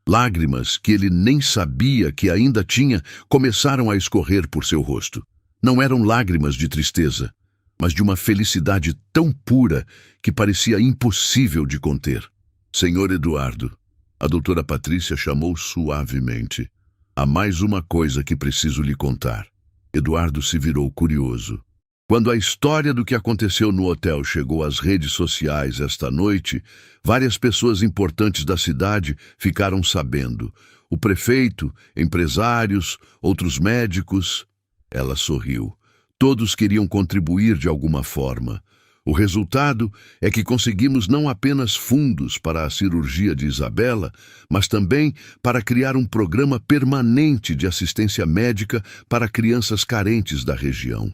Lágrimas que ele nem sabia que ainda tinha começaram a escorrer por seu rosto. Não eram lágrimas de tristeza, mas de uma felicidade tão pura que parecia impossível de conter. Senhor Eduardo, a doutora Patrícia chamou suavemente. Há mais uma coisa que preciso lhe contar. Eduardo se virou curioso. Quando a história do que aconteceu no hotel chegou às redes sociais esta noite, várias pessoas importantes da cidade ficaram sabendo. O prefeito, empresários, outros médicos. Ela sorriu. Todos queriam contribuir de alguma forma. O resultado é que conseguimos não apenas fundos para a cirurgia de Isabela, mas também para criar um programa permanente de assistência médica para crianças carentes da região.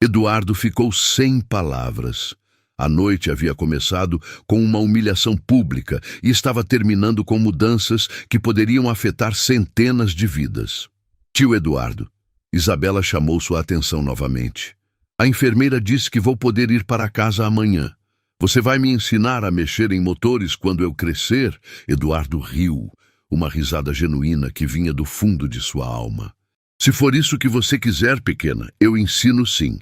Eduardo ficou sem palavras. A noite havia começado com uma humilhação pública e estava terminando com mudanças que poderiam afetar centenas de vidas. Tio Eduardo, Isabela chamou sua atenção novamente. A enfermeira disse que vou poder ir para casa amanhã. Você vai me ensinar a mexer em motores quando eu crescer? Eduardo riu, uma risada genuína que vinha do fundo de sua alma. Se for isso que você quiser, pequena, eu ensino sim.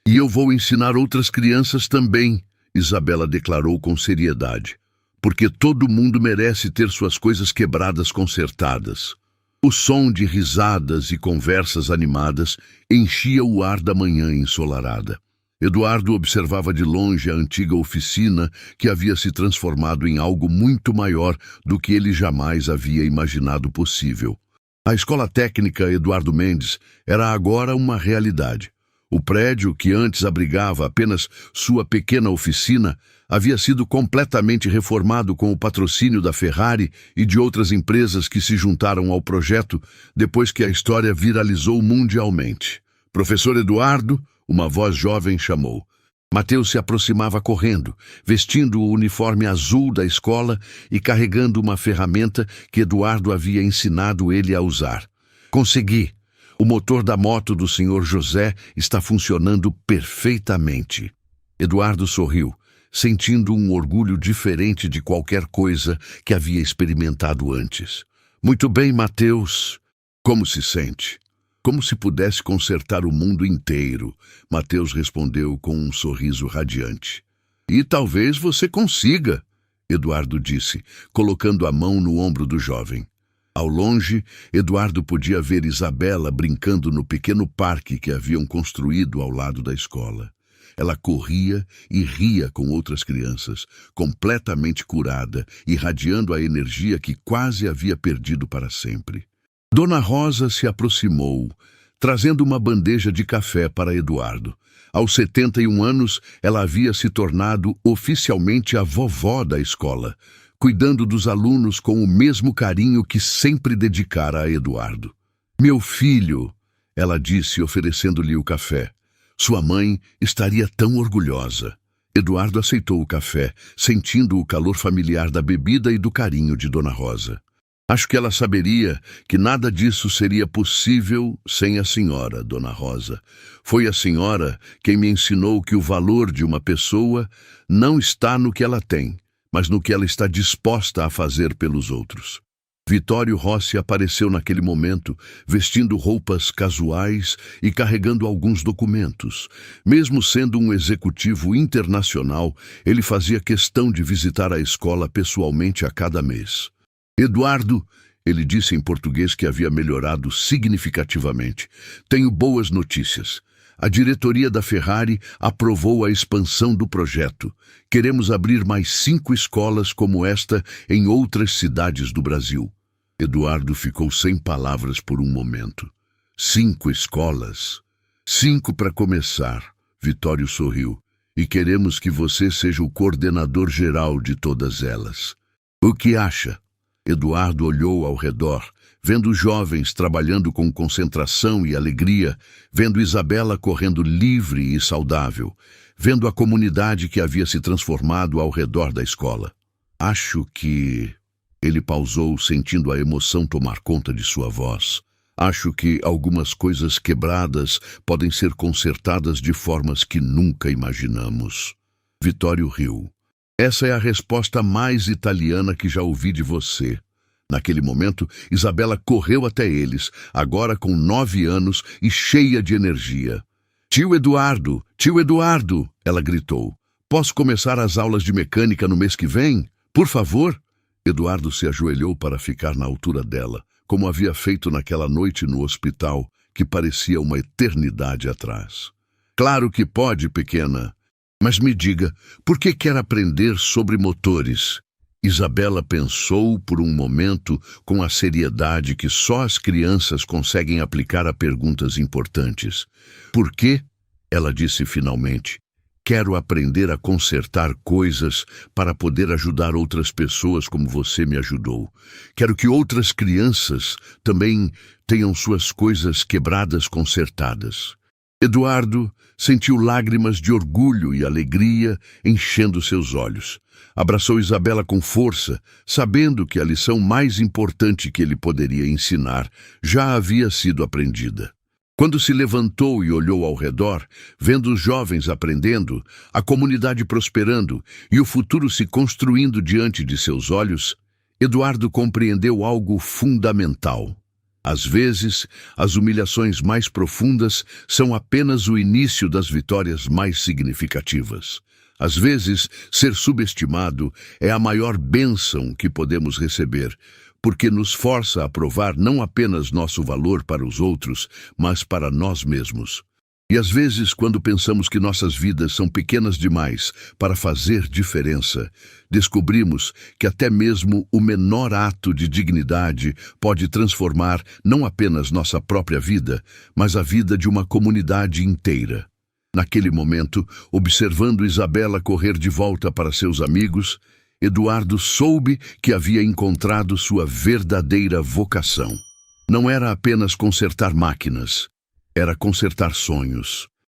E eu vou ensinar outras crianças também, Isabela declarou com seriedade. Porque todo mundo merece ter suas coisas quebradas consertadas. O som de risadas e conversas animadas enchia o ar da manhã ensolarada. Eduardo observava de longe a antiga oficina que havia se transformado em algo muito maior do que ele jamais havia imaginado possível. A Escola Técnica Eduardo Mendes era agora uma realidade. O prédio, que antes abrigava apenas sua pequena oficina, havia sido completamente reformado com o patrocínio da Ferrari e de outras empresas que se juntaram ao projeto depois que a história viralizou mundialmente. Professor Eduardo, uma voz jovem chamou. Mateus se aproximava correndo, vestindo o uniforme azul da escola e carregando uma ferramenta que Eduardo havia ensinado ele a usar. Consegui! O motor da moto do Sr. José está funcionando perfeitamente. Eduardo sorriu, sentindo um orgulho diferente de qualquer coisa que havia experimentado antes. Muito bem, Mateus. Como se sente? Como se pudesse consertar o mundo inteiro, Mateus respondeu com um sorriso radiante. E talvez você consiga, Eduardo disse, colocando a mão no ombro do jovem. Ao longe, Eduardo podia ver Isabela brincando no pequeno parque que haviam construído ao lado da escola. Ela corria e ria com outras crianças, completamente curada, irradiando a energia que quase havia perdido para sempre. Dona Rosa se aproximou, trazendo uma bandeja de café para Eduardo. Aos 71 anos, ela havia se tornado oficialmente a vovó da escola, cuidando dos alunos com o mesmo carinho que sempre dedicara a Eduardo. Meu filho, ela disse, oferecendo-lhe o café. Sua mãe estaria tão orgulhosa. Eduardo aceitou o café, sentindo o calor familiar da bebida e do carinho de Dona Rosa. Acho que ela saberia que nada disso seria possível sem a senhora, Dona Rosa. Foi a senhora quem me ensinou que o valor de uma pessoa não está no que ela tem, mas no que ela está disposta a fazer pelos outros. Vitório Rossi apareceu naquele momento, vestindo roupas casuais e carregando alguns documentos. Mesmo sendo um executivo internacional, ele fazia questão de visitar a escola pessoalmente a cada mês. Eduardo, ele disse em português que havia melhorado significativamente. Tenho boas notícias. A diretoria da Ferrari aprovou a expansão do projeto. Queremos abrir mais 5 escolas como esta em outras cidades do Brasil. Eduardo ficou sem palavras por um momento. 5 escolas? 5 para começar, Vitório sorriu. E queremos que você seja o coordenador geral de todas elas. O que acha? Eduardo olhou ao redor, vendo jovens trabalhando com concentração e alegria, vendo Isabela correndo livre e saudável, vendo a comunidade que havia se transformado ao redor da escola. Acho que... Ele pausou, sentindo a emoção tomar conta de sua voz. Acho que algumas coisas quebradas podem ser consertadas de formas que nunca imaginamos. Vitório riu. Essa é a resposta mais italiana que já ouvi de você. Naquele momento, Isabela correu até eles, agora com 9 anos e cheia de energia. Tio Eduardo, ela gritou. Posso começar as aulas de mecânica no mês que vem? Por favor? Eduardo se ajoelhou para ficar na altura dela, como havia feito naquela noite no hospital, que parecia uma eternidade atrás. Claro que pode, pequena. Mas me diga, por que quer aprender sobre motores? Isabela pensou por um momento com a seriedade que só as crianças conseguem aplicar a perguntas importantes. Por quê? Ela disse finalmente. Quero aprender a consertar coisas para poder ajudar outras pessoas como você me ajudou. Quero que outras crianças também tenham suas coisas quebradas consertadas. Eduardo sentiu lágrimas de orgulho e alegria enchendo seus olhos. Abraçou Isabela com força, sabendo que a lição mais importante que ele poderia ensinar já havia sido aprendida. Quando se levantou e olhou ao redor, vendo os jovens aprendendo, a comunidade prosperando e o futuro se construindo diante de seus olhos, Eduardo compreendeu algo fundamental. Às vezes, as humilhações mais profundas são apenas o início das vitórias mais significativas. Às vezes, ser subestimado é a maior bênção que podemos receber, porque nos força a provar não apenas nosso valor para os outros, mas para nós mesmos. E às vezes, quando pensamos que nossas vidas são pequenas demais para fazer diferença, descobrimos que até mesmo o menor ato de dignidade pode transformar não apenas nossa própria vida, mas a vida de uma comunidade inteira. Naquele momento, observando Isabela correr de volta para seus amigos, Eduardo soube que havia encontrado sua verdadeira vocação. Não era apenas consertar máquinas, era consertar sonhos.